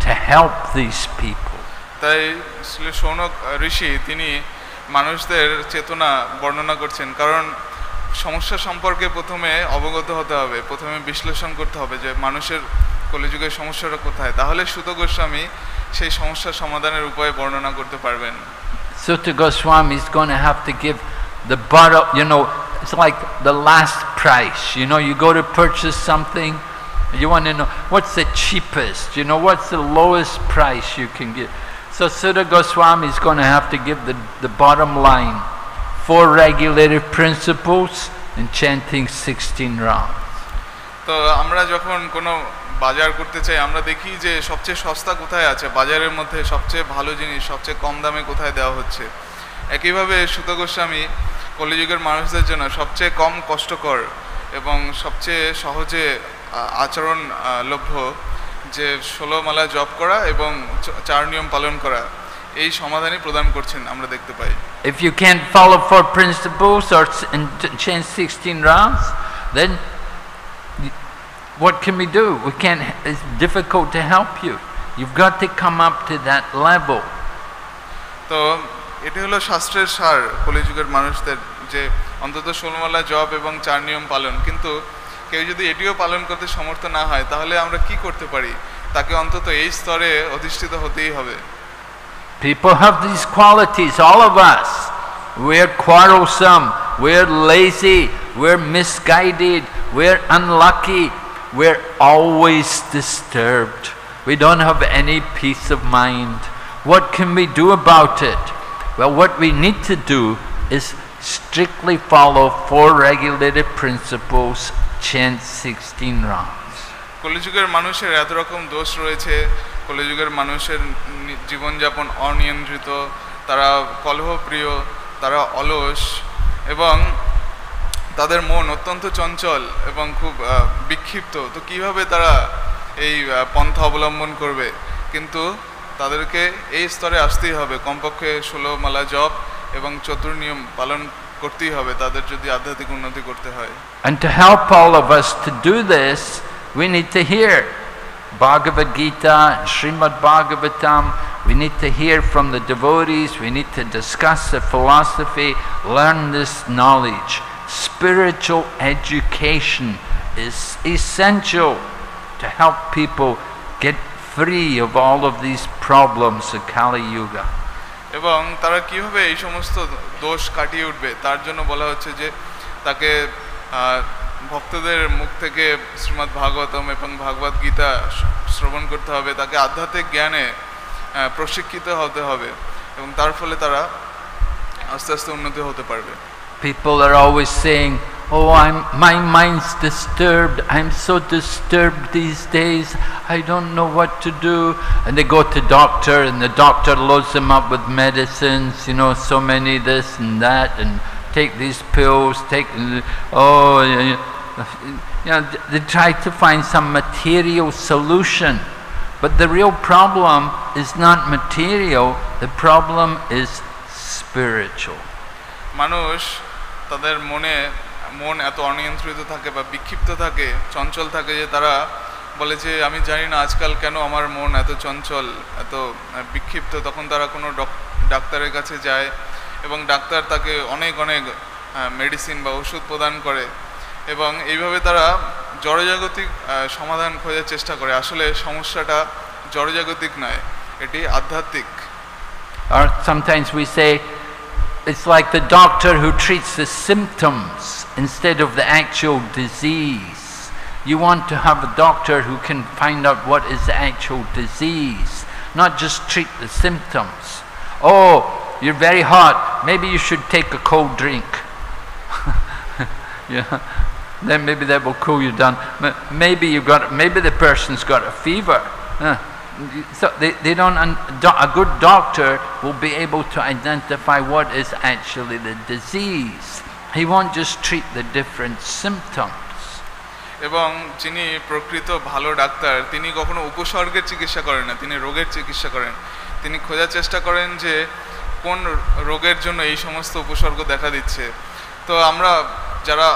to help these people? তাই শ্রী শৌনক ঋষি তিনি মানুষদের চেতনা বর্ণনা করছেন, কারণ সমস্যা সম্পর্কে প্রথমে অবগত হতে হবে, প্রথমে বিশ্লেষণ করতে হবে যে মানুষের কলিযুগের সমস্যাটা কোথায়, তাহলে সুত গোস্বামী সেই সমস্যার সমাধানের উপায় বর্ণনা করতে পারবেন। Sutta Goswami is going to have to give the bottom, you know, it's like the last price. You know, you go to purchase something, you want to know what's the cheapest, you know, what's the lowest price you can get. So Sutta Goswami is going to have to give the bottom line, 4 regulative principles and chanting 16 rounds. তো আমরা যখন কোনো বাজার করতে চাই, আমরা দেখি যে সবচেয়ে সস্তা কোথায় আছে, বাজারের মধ্যে সবচেয়ে ভালো জিনিস সবচেয়ে কম দামে কোথায় দেওয়া হচ্ছে। একইভাবে সুত গোস্বামী কলিযুগের মানুষদের জন্য সবচেয়ে কম কষ্টকর এবং সবচেয়ে সহজে আচরণ লভ্য যে 16 মালা জপ করা এবং 4 নিয়ম পালন করা, এই সমাধানই প্রদান করছেন আমরা দেখতে পাই। If you can't follow 4 principles or chant 16 rounds, then what can we do? We can't. It's difficult to help you. You've got to come up to that level. তো এটি হলো শাস্ত্রের সার কলিযুগের মানুষদের, যে অন্তত 16 মালা জপ এবং 4 নিয়ম পালন, কিন্তু কেউ যদি এটিও পালন করতে সমর্থ না হয়, তাহলে আমরা কি করতে পারি? তাকে অন্তত এই স্তরে অধিষ্ঠিত হতেই হবে। People have these qualities, all of us. We're quarrelsome, we're lazy, we're misguided, we're unlucky, we're always disturbed. We don't have any peace of mind. What can we do about it? Well, what we need to do is strictly follow 4 regulative principles, chant 16 rounds. কলিযুগের মানুষের এত রকম দোষ রয়েছে, কলিযুগের মানুষের জীবনযাপন অনিয়ন্ত্রিত, তারা কলহপ্রিয়, তারা অলস এবং তাদের মন অত্যন্ত চঞ্চল এবং খুব বিক্ষিপ্ত। তো কিভাবে তারা এই পন্থা অবলম্বন করবে? কিন্তু তাদেরকে এই স্তরে আসতেই হবে, কমপক্ষে 16 মালা জপ এবং 4 নিয়ম পালন করতেই হবে তাদের যদি আধ্যাত্মিক উন্নতি করতে হয়। And to help all of us to do this, we need to hear Bhagavad Gita and Srimad Bhagavatam. We need to hear from the devotees. We need to discuss the philosophy, learn this knowledge. Spiritual education is essential to help people get free of all of these problems of Kali Yuga. এবং তারা কিভাবে এই সমস্ত দোষ কাটিয়ে উঠবে তার জন্য বলা হচ্ছে যে তাকে ভক্তদের মুখ থেকে শ্রীমদ্ ভাগবতম এবং ভাগবত গীতা শ্রবণ করতে হবে, তাকে আধ্যাত্মিক জ্ঞানে প্রশিক্ষিত হতে হবে এবং তার ফলে তারা আস্তে আস্তে উন্নতি হতে পারবে। People are always saying, oh, my mind's disturbed, I'm so disturbed these days, I don't know what to do. And they go to doctor and the doctor loads them up with medicines, you know, so many this and that, and take these pills, take, oh, you know, they try to find some material solution. But the real problem is not material, the problem is spiritual. মানুষ তাদের মন এত অনিয়ন্ত্রিত থাকে বা বিক্ষিপ্ত থাকে, চঞ্চল থাকে যে তারা বলে যে আমি জানি না আজকাল কেন আমার মন এত চঞ্চল, এত বিক্ষিপ্ত। তখন তারা কোনো ডাক্তারের কাছে যায় এবং ডাক্তার তাকে অনেক মেডিসিন বা ওষুধ প্রদান করে এবং এইভাবে তারা জড়জাগতিক সমাধান খোঁজার চেষ্টা করে। আসলে সমস্যাটা জড়জাগতিক নয়, এটি আধ্যাত্মিক। Or sometimes we say it's like the doctor who treats the symptoms instead of the actual disease. You want to have a doctor who can find out what is the actual disease, not just treat the symptoms. Oh, you're very hot, maybe you should take a cold drink. Yeah, then maybe that will cool you down. Maybe the person's got a fever. So they don't. A good doctor will be able to identify what is actually the disease. He won't just treat the different symptoms. এবং যিনি প্রকৃত ভালো doctor তিনি কখনো উপসর্গের চিকিৎসা করেন না, তিনি রোগের চিকিৎসা করেন। তিনি খোঁজার চেষ্টা করেন যে কোন রোগের জন্য এই সমস্ত উপসর্গ দেখা দিচ্ছে। তো আমরা যারা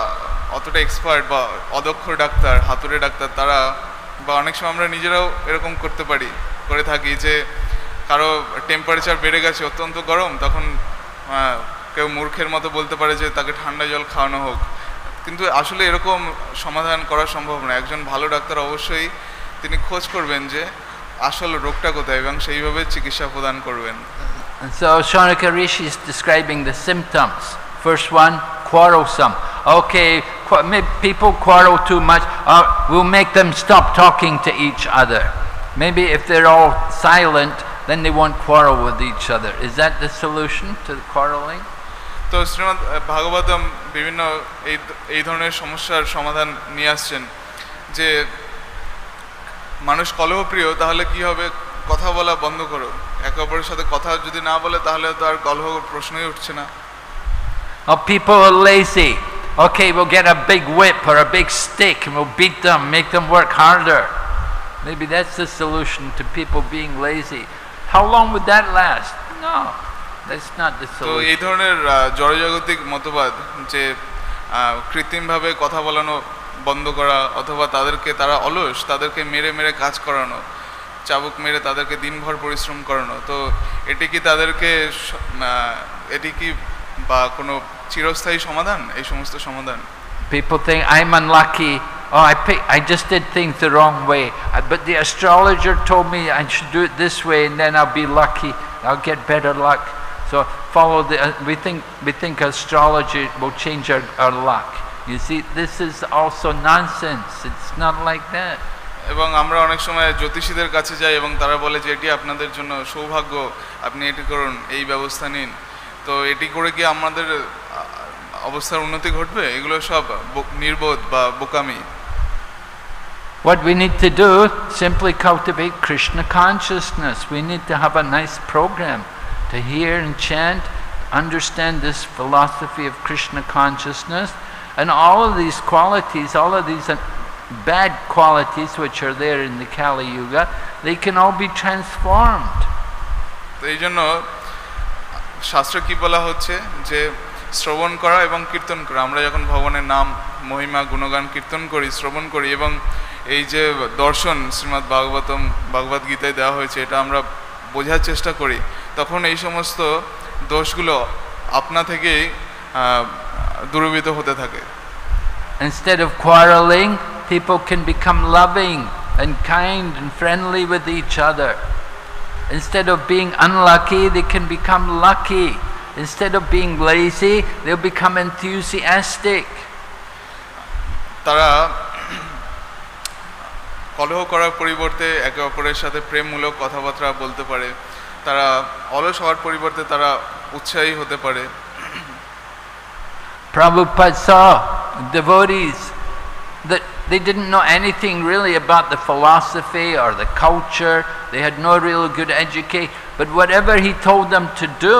অতটা এক্সপার্ট বা অদক্ষ ডাক্তার, হাতুড়ে ডাক্তার, তারা বা অনেক সময় আমরা নিজেরাও এরকম করে থাকি যে কারো টেম্পারেচার বেড়ে গেছে, অত্যন্ত গরম, তখন কেউ মূর্খের মতো বলতে পারে যে তাকে ঠান্ডা জল খাওয়ানো হোক। কিন্তু আসলে এরকম সমাধান করা সম্ভব না। একজন ভালো ডাক্তার অবশ্যই তিনি খোঁজ করবেন যে আসল রোগটা কোথায় এবং সেইভাবে চিকিৎসা প্রদান করবেন। So Shaunaka Rishi is describing the symptoms. First one, quarrelsome. Okay, people quarrel too much. We'll make them stop talking to each other. Maybe if they're all silent, then they won't quarrel with each other. Is that the solution to the quarreling? তো শ্রীমদ্ ভাগবতম বিভিন্ন এই ধরনের সমস্যার সমাধান নিয়ে আসছেন যে মানুষ কলহপ্রিয়, তাহলে কি হবে? কথা বলা বন্ধ করো। একে অপরের সাথে কথা যদি না বলে তাহলে তো আর কলহ প্রশ্নই উঠছে না। People are lazy. Okay, we'll get a big whip or a big stick and we'll beat them, make them work harder. Maybe that's the solution to people being lazy. How long would that last? No, that's not the solution. তো এই ধরনের জড়জাগতিক মতবাদ যে কৃত্রিমভাবে কথা বলানো বন্ধ করা অথবা তারা অলস, তাদেরকে মেরে কাজ করানো, চাবুক মেরে তাদেরকে দিনভর পরিশ্রম করানো, তো এটি কি বা কোনো চিরস্থায়ী সমাধান এই সমস্ত সমাধান? People think I'm unlucky. Oh, I just did things the wrong way. But the astrologer told me I should do it this way and then I'll be lucky. I'll get better luck. So follow we think astrology will change our luck. You see, this is also nonsense. It's not like that. এবং আমরা অনেক সময় জ্যোতিষীদের কাছে যাই এবং তারা বলে যে এটি আপনাদের জন্য সৌভাগ্য, আপনি এটি করুন, এই ব্যবস্থা নিন। তো এটি করে কি আমাদের অবস্থার উন্নতি ঘটবে? এগুলো সব নির্বোধ বা বোকামি। What we need to do, simply cultivate Krishna consciousness. We need to have a nice program to hear and chant, understand this philosophy of Krishna consciousness, and all of these qualities, all of these bad qualities which are there in the Kali Yuga, they can all be transformed. তো এই জন্য শাস্ত্র কি বলা হচ্ছে যে শ্রবণ করা এবং কীর্তন করা। আমরা যখন ভগবানের নাম, মহিমা, গুণগান কীর্তন করি, শ্রবণ করি এবং এই যে দর্শন শ্রীমদ্ ভগবত গীতায় দেওয়া হয়েছে এটা আমরা বোঝার চেষ্টা করি, তখন এই সমস্ত দোষগুলো আপনা থেকেই দূরীভূত হতে থাকে। Instead of quarreling, people can become loving and kind and friendly with each other. Instead of being unlucky, they can become lucky. Instead of being lazy, they'll become enthusiastic. তারা কলহ করার পরিবর্তে একে অপরের সাথে প্রেমমূলক কথাবার্তা বলতে পারে। তারা অলস হওয়ার পরিবর্তে তারা উৎসাহী হতে পারে। Prabhupada saw devotees that they didn't know anything really about the philosophy or the culture. They had no real good education, but whatever he told them to do,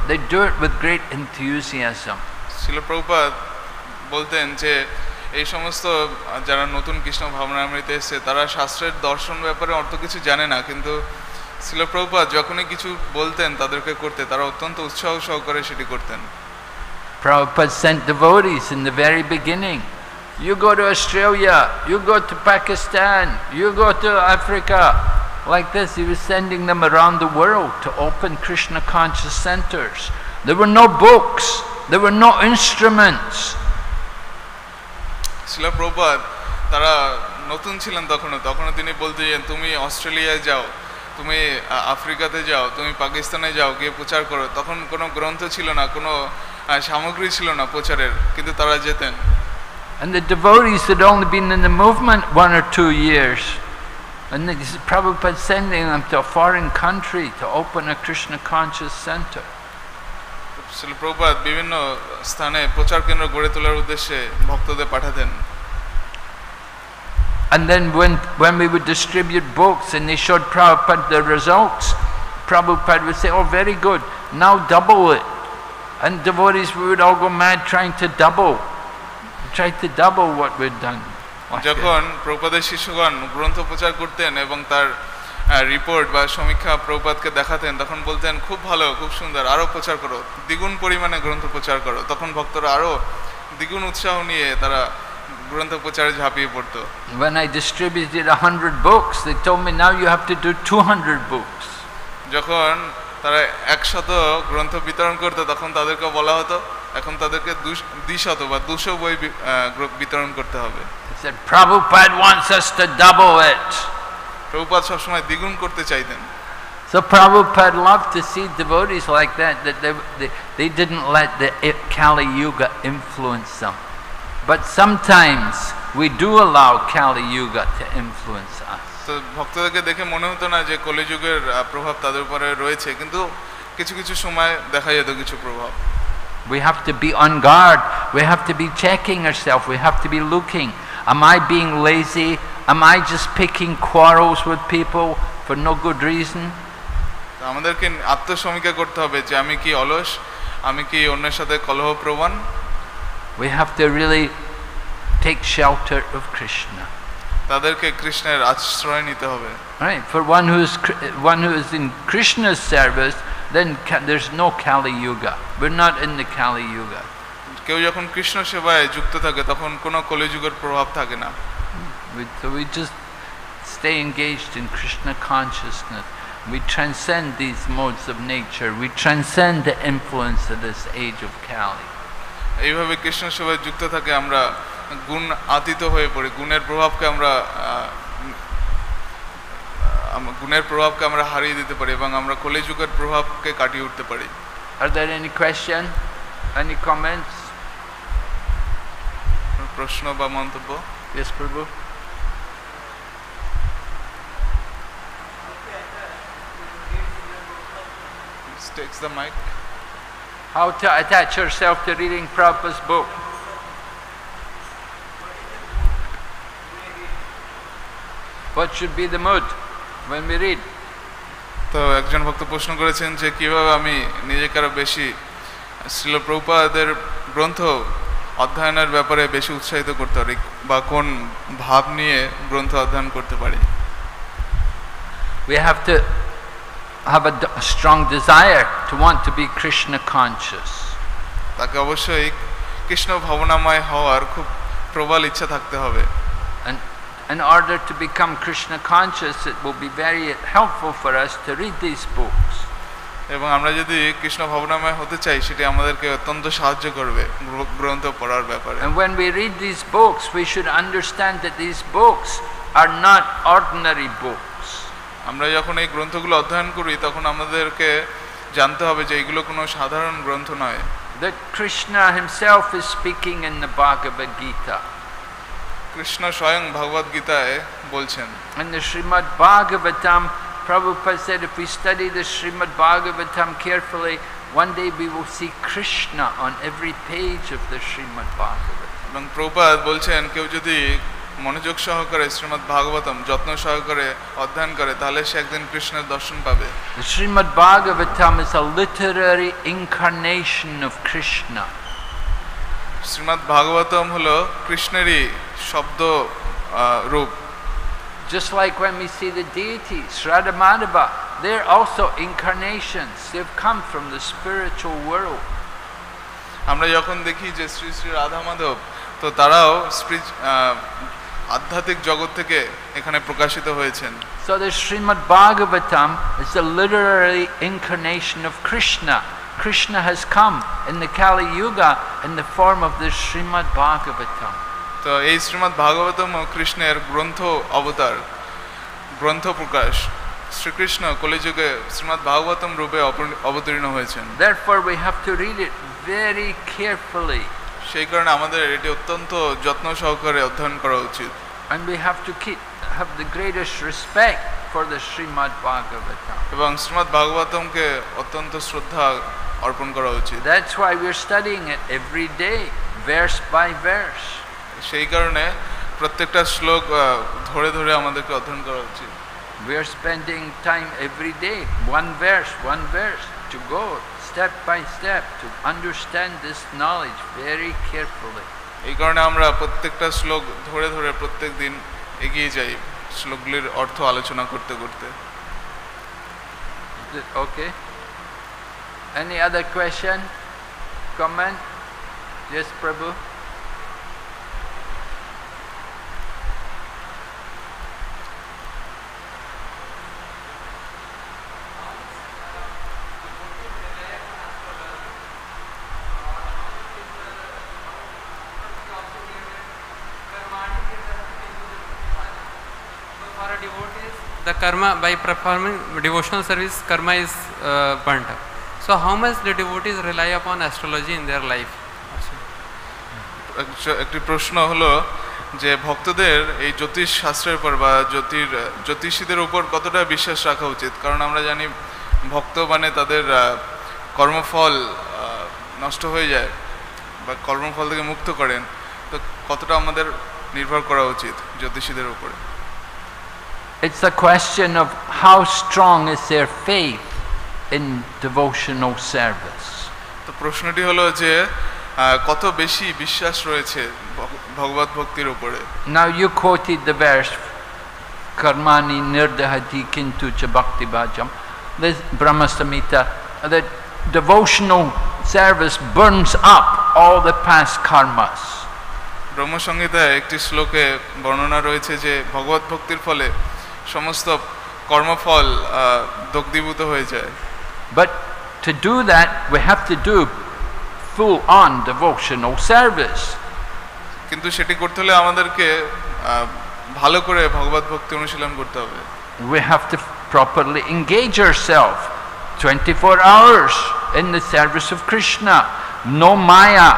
they do it with great enthusiasm. শিল প্রভুপাদ বলতেন যে এই সমস্ত যারা নতুন কৃষ্ণ ভাবনামৃতে এসেছে তারা শাস্ত্রের দর্শন ব্যাপারে অত কিছু জানে না, কিন্তু শিল প্রভুপাদ যখনই কিছু বলতেন তাদেরকে করতে, তারা অত্যন্ত উৎসাহ সহকারে সেটি করতেন। Prabhupada sent devotees in the very beginning. You go to Australia, you go to Pakistan, you go to Africa. Like this, he was sending them around the world to open Krishna conscious centers. There were no books, there were no instruments. শিল প্রভুপাদ তারা নতুন ছিলেন তখনও তিনি বলতেন তুমি অস্ট্রেলিয়ায় যাও, তুমি আফ্রিকাতে যাও, তুমি পাকিস্তানে যাও, গিয়ে প্রচার করো। তখন কোনো গ্রন্থ ছিল না, কোনো সামগ্রী ছিল না প্রচারের, কিন্তু তারা যেতেন। And the devotees had only been in the movement 1 or 2 years. And Prabhupada sending them to a foreign country to open a Krishna conscious center. শিল প্রভুপাদ বিভিন্ন স্থানে প্রচার কেন্দ্র গড়ে তোলার উদ্দেশ্যে ভক্তদের পাঠাতেন। And then when we would distribute books and they showed Prabhupada the results, Prabhupada would say, oh very good, now double it. And devotees would all go mad trying to double what we'd done. যখন প্রভুপাদের শিষ্যগণ গ্রন্থ প্রচার করতেন এবং তার report বা সমীক্ষা প্রভুপাদকে দেখাতেন, তখন বলতেন খুব ভালো, খুব সুন্দর, আরো প্রচার করো, দ্বিগুণ পরিমাণে গ্রন্থ প্রচার করো। তখন ভক্তরা আরো দ্বিগুণ উৎসাহ নিয়ে তারা গ্রন্থ প্রচারে ঝাঁপিয়ে পড়তো। When I distributed 100 books, they told me now you have to do 200 books. যখন তারা 100 গ্রন্থ বিতরণ করতো তখন তাদেরকে বলা হতো এখন তাদেরকে 200 বা 200 বই বিতরণ করতে হবে। He said Prabhupada wants us to double it. Prabhupada সবসময় দ্বিগুণ করতে চাইতেন। So Prabhupada loved to see devotees like that they didn't let the Kali Yuga influence them. But sometimes we do allow Kali Yuga to influence us. তো ভক্তদেরকে দেখে মনে হতো না যে কলিযুগের প্রভাব তাদের উপরে রয়েছে, কিন্তু কিছু কিছু সময় দেখা যেত কিছু প্রভাব। We have to be on guard. We have to be checking ourselves. We have to be looking. Am I being lazy? Am I just picking quarrels with people for no good reason? আমাদেরকে আত্মসমীক্ষা করতে হবে যে আমি কি অলস, আমি কি অন্যের সাথে কলহপ্রবণ। We have to really take shelter of Krishna. তাদেরকে কৃষ্ণের আশ্রয় নিতে হবে। Right, for one who is in Krishna's service, then there's no Kali Yuga. We're not in the Kali Yuga. কেউ যখন কৃষ্ণ সেবায় যুক্ত থাকে তখন কোনো কলিযুগের প্রভাব থাকে না। So we just stay engaged in Krishna consciousness. We transcend these modes of nature. We transcend the influence of this age of Kali. এইভাবে কৃষ্ণ সেবায় যুক্ত থাকে আমরা গুণ আতীত হয়ে পড়ি, গুণের প্রভাবকে আমরা হারিয়ে দিতে পারি এবং আমরা কলিযুগের প্রভাবকে কাটিয়ে উঠতে পারি। Are there any question? Any comments? প্রশ্ন বা মন্তব্য? Yes, Prabhu. Takes the mic. How to attach yourself to reading Prabhupada's book? What should be the mood when we read? তো একজন ভক্ত প্রশ্ন করেছেন যে কিভাবে আমি নিজেকে আরো বেশি শ্রীল প্রভুপাদের গ্রন্থ অধ্যয়নের ব্যাপারে বেশি উৎসাহিত করতে পারি বা কোন ভাব নিয়ে গ্রন্থ অধ্যয়ন করতে পারি। We have to have a strong desire to want to be Krishna conscious. তাকে অবশ্যই কৃষ্ণ ভাবনাময় হওয়ার খুব প্রবল ইচ্ছা থাকতে হবে। And in order to become Krishna conscious, it will be very helpful for us to read these books. এবং আমরা যদি কৃষ্ণ ভাবনাময় হতে চাই সেটি আমাদেরকে অত্যন্ত সাহায্য করবে গ্রন্থ পড়ার ব্যাপারে। And when we read these books, we should understand that these books are not ordinary books. আমরা যখন এই গ্রন্থগুলো অধ্যয়ন করি তখন আমাদেরকে জানতে হবে যে এগুলো কোনো সাধারণ গ্রন্থ নয়। That Krishna himself is speaking in the Bhagavad Gita. Krishna স্বয়ং ভগবদ গীতায় বলছেন। In the Srimad Bhagavatam, Prabhupada said if we study the Srimad Bhagavatam carefully, one day we will see Krishna on every page of the Srimad Bhagavatam. এবং প্রভুপাদ বলছেন কেউ যদি মনোযোগ সহকারে শ্রীমদ্ ভাগবতম যত্ন সহকারে অধ্যয়ন করে তাহলে সে একদিন কৃষ্ণের দর্শন পাবে। The Srimad Bhagavatam is a literary incarnation of Krishna. Shrimad Bhagavatam হলো কৃষ্ণেরই শব্দ রূপ। Just like when we see the deities, Radha Madhava, they're also incarnations. They've come from the spiritual world. আমরা যখন দেখি যে শ্রী শ্রী রাধা মাধব, তো তারাও আধ্যাত্মিক জগৎ থেকে এখানে প্রকাশিত হয়েছেন। So the Srimad Bhagavatam is the literary incarnation of Krishna. Krishna has come in the Kali Yuga in the form of the Srimad Bhagavatam. তো এই শ্রীমদ্ ভাগবতম কৃষ্ণের গ্রন্থ অবতার, গ্রন্থ প্রকাশ। শ্রীকৃষ্ণ কলিযুগে শ্রীমদ্ ভাগবতম রূপে অবতীর্ণ হয়েছেন। Therefore we have to read it very carefully. সেই কারণে আমাদের এটি অত্যন্ত যত্ন সহকারে অধ্যয়ন করা উচিত। And we have to have the greatest respect for the Srimad Bhagavatam. এবং শ্রীমদ্ ভাগবতমকে অত্যন্ত শ্রদ্ধা অর্পণ করা উচিত। That's why we're studying it every day, verse by verse. সেই কারণে প্রত্যেকটা শ্লোক ধরে ধরে আমাদেরকে অধ্যয়ন করা উচিত। We are spending time every day, one verse, to go step by step to understand this knowledge very carefully. এই কারণে আমরা প্রত্যেকটা শ্লোক ধরে ধরে প্রত্যেক দিন এগিয়ে যাই শ্লোকগুলির অর্থ আলোচনা করতে করতে। Okay. Any other question? Comment? Yes, Prabhu. The karma, by performing devotional service, karma is burnt up. So how much the devotees rely upon astrology in their life? একটি প্রশ্ন হলো যে ভক্তদের এই জ্যোতিষ শাস্ত্রের উপর বা জ্যোতিষীদের উপর কতটা বিশ্বাস রাখা উচিত, কারণ আমরা জানি ভক্ত মানে তাদের কর্মফল নষ্ট হয়ে যায় বা কর্মফল থেকে মুক্ত করেন, তো কতটা আমাদের নির্ভর করা উচিত জ্যোতিষীদের উপরে? It's a question of how strong is their faith in devotional service. তো প্রশ্নটি হলো যে কত বেশি বিশ্বাস রয়েছে ভগবত ভক্তির উপরে। Now you quoted the verse Karmani nirdahati kintu cha bhakti bhajam, this Brahma Samhita, that devotional service burns up all the past karmas. ব্রহ্মসংহিতায় একটি শ্লোকে বর্ণনা রয়েছে যে ভগবত ভক্তির ফলে সমস্ত কর্মফল দগ্ধীভূত হয়ে যায়। But to do that we have to do full on devotional service. কিন্তু সেটি করতে হলে আমাদেরকে ভালো করে ভগবত ভক্তি অনুশীলন করতে হবে। We have to properly engage ourselves 24 hours in the service of Krishna, no maya.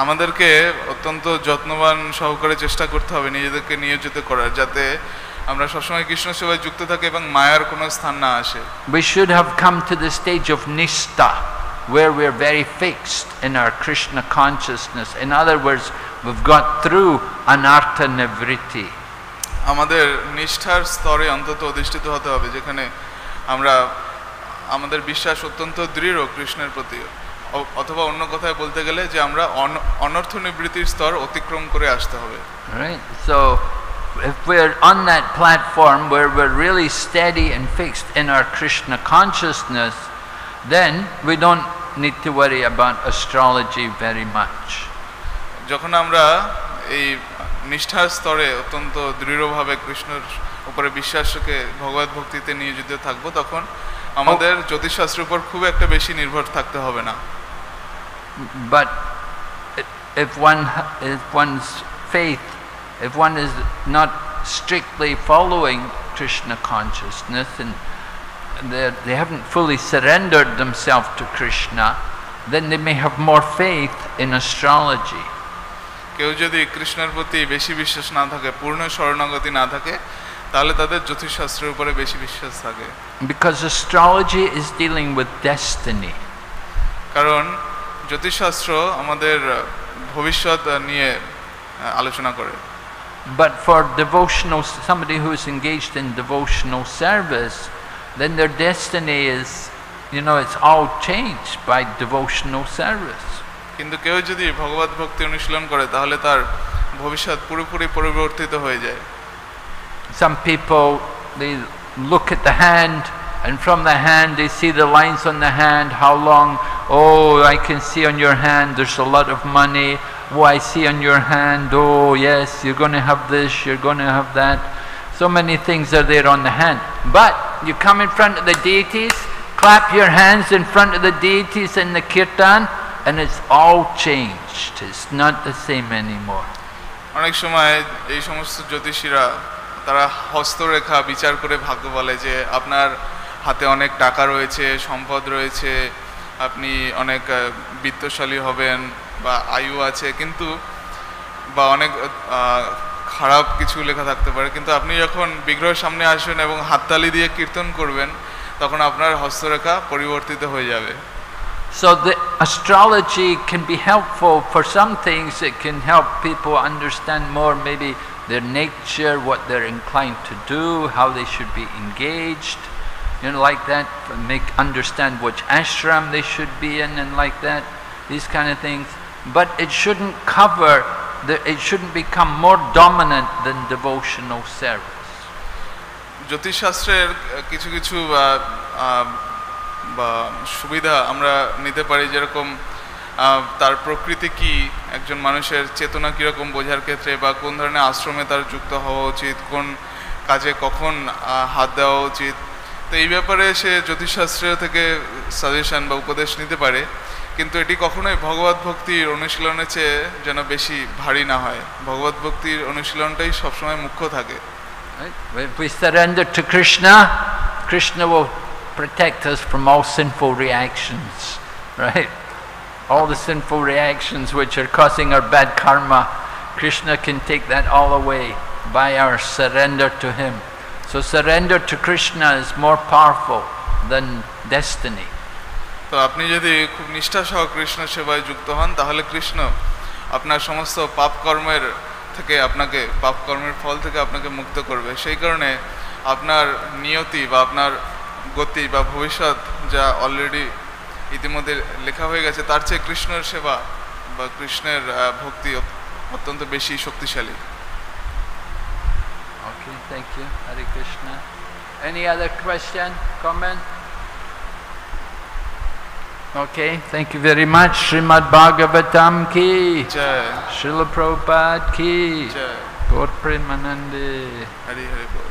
আমাদেরকে অত্যন্ত যত্নবান সহকারে চেষ্টা করতে হবে নিজেদেরকে নিয়োজিত করার, যাতে আমরা সবসময় কৃষ্ণ সেবায় যুক্ত থাকি এবং মায়ার কোনো স্থান না আসে। We should have come to the stage of nishtha, where we're very fixed in our Krishna consciousness. In other words, we've got through anartha nivritti. আমাদের নিষ্ঠার স্তরে অন্তত অধিষ্ঠিত হতে হবে, যেখানে আমরা আমাদের বিশ্বাস অত্যন্ত দৃঢ় কৃষ্ণের প্রতি, অথবা অন্য কথায় বলতে গেলে যে আমরা অনর্থ নিবৃত্তির স্তর অতিক্রম করে আসতে হবে। Right? So if we're on that platform where we're really steady and fixed in our Krishna consciousness, then we don't need to worry about astrology very much. যখন আমরা এই নিষ্ঠার স্তরে অত্যন্ত দৃঢ়ভাবে কৃষ্ণের উপরে বিশ্বাস রেখে ভগবত ভক্তিতে নিয়োজিত থাকবো, তখন আমাদের জ্যোতিষশাস্ত্রের উপর খুব একটা বেশি নির্ভর থাকতে হবে না। But if one's faith, if one is not strictly following Krishna consciousness and they haven't fully surrendered themselves to Krishna, then they may have more faith in astrology. কেউ যদি কৃষ্ণের প্রতি বেশি বিশ্বাস না থাকে, পূর্ণ শরণাগতি না থাকে, তাহলে তাদের জ্যোতিষশাস্ত্রের উপরে বেশি বিশ্বাস থাকে। Because astrology is dealing with destiny. কারণ জ্যোতিষশাস্ত্র আমাদের ভবিষ্যৎ নিয়ে আলোচনা করে। But for devotional, somebody who is engaged in devotional service, then their destiny is, it's all changed by devotional service. কিন্তু কেউ যদি ভগবত ভক্তি অনুশীলন করে তাহলে তার ভবিষ্যৎ পুরোপুরি পরিবর্তিত হয়ে যায়। Some people, they look at the hand, and from the hand they see the lines on the hand, how long, oh, I can see on your hand there's a lot of money, oh, I see on your hand, oh yes, you're going to have this, you're going to have that. So many things are there on the hand. But you come in front of the deities, clap your hands in front of the deities in the kirtan, and it's all changed. It's not the same anymore. অনেক সময় এই সমস্ত জ্যোতিষীরা তারা হস্তরেখা বিচার করে ভাগ্য বলে যে আপনার হাতে অনেক টাকা রয়েছে, সম্পদ রয়েছে, আপনি অনেক বিত্তশালী হবেন বা আয়ু আছে, কিন্তু বা অনেক খারাপ কিছু লেখা থাকতে পারে, কিন্তু আপনি যখন বিগ্রহের সামনে আসবেন এবং হাততালি দিয়ে কীর্তন করবেন তখন আপনার হস্তরেখা পরিবর্তিত হয়ে যাবে। So the astrology can be helpful for some things. It can help people understand more maybe their nature, what they're inclined to do, how they should be engaged, you know, like that, make understand which ashram they should be in and like that, these kind of things. But it shouldn't cover, it shouldn't become more dominant than devotional service. জ্যোতিষশাস্ত্রের কিছু কিছু বা সুবিধা আমরা নিতে পারি, যেরকম তার প্রকৃতি কি, একজন মানুষের চেতনা কীরকম বোঝার ক্ষেত্রে, বা কোন ধরনের আশ্রমে তার যুক্ত হওয়া উচিত, কোন কাজে কখন হাত দেওয়া উচিত। তো এই ব্যাপারে সে জ্যোতিষশাস্ত্র থেকে সাজেশন বা উপদেশ নিতে পারে, কিন্তু এটি কখনোই ভগবত ভক্তির অনুশীলনের চেয়ে যেন বেশি ভারী না হয়। ভগবত ভক্তির অনুশীলনটাই সবসময় মুখ্য থাকে। If we surrender to Krishna, Krishna will protect us from all sinful reactions, right? All the sinful reactions which are causing our bad karma, Krishna can take that all away by our surrender to Him. So surrender to Krishna is more powerful than destiny. তো আপনি যদি খুব নিষ্ঠা সহ কৃষ্ণ সেবায় যুক্ত হন তাহলে কৃষ্ণ আপনার সমস্ত পাপ কর্মের থেকে আপনাকে পাপ কর্মের ফল থেকে আপনাকে মুক্ত করবে। সেই কারণে আপনার নিয়তি বা আপনার গতি বা ভবিষ্যৎ যা অলরেডি ইতিমধ্যে লেখা হয়ে গেছে তার চেয়ে কৃষ্ণের সেবা বা কৃষ্ণের ভক্তি অত্যন্ত বেশি শক্তিশালী। Okay, thank you. Hare Krishna. Any other question, comment? Okay, thank you very much. Srimad Bhagavatam ki Joy, Srila Prabhupada ki Joy, Gaur Premanande. Hari Hari ball.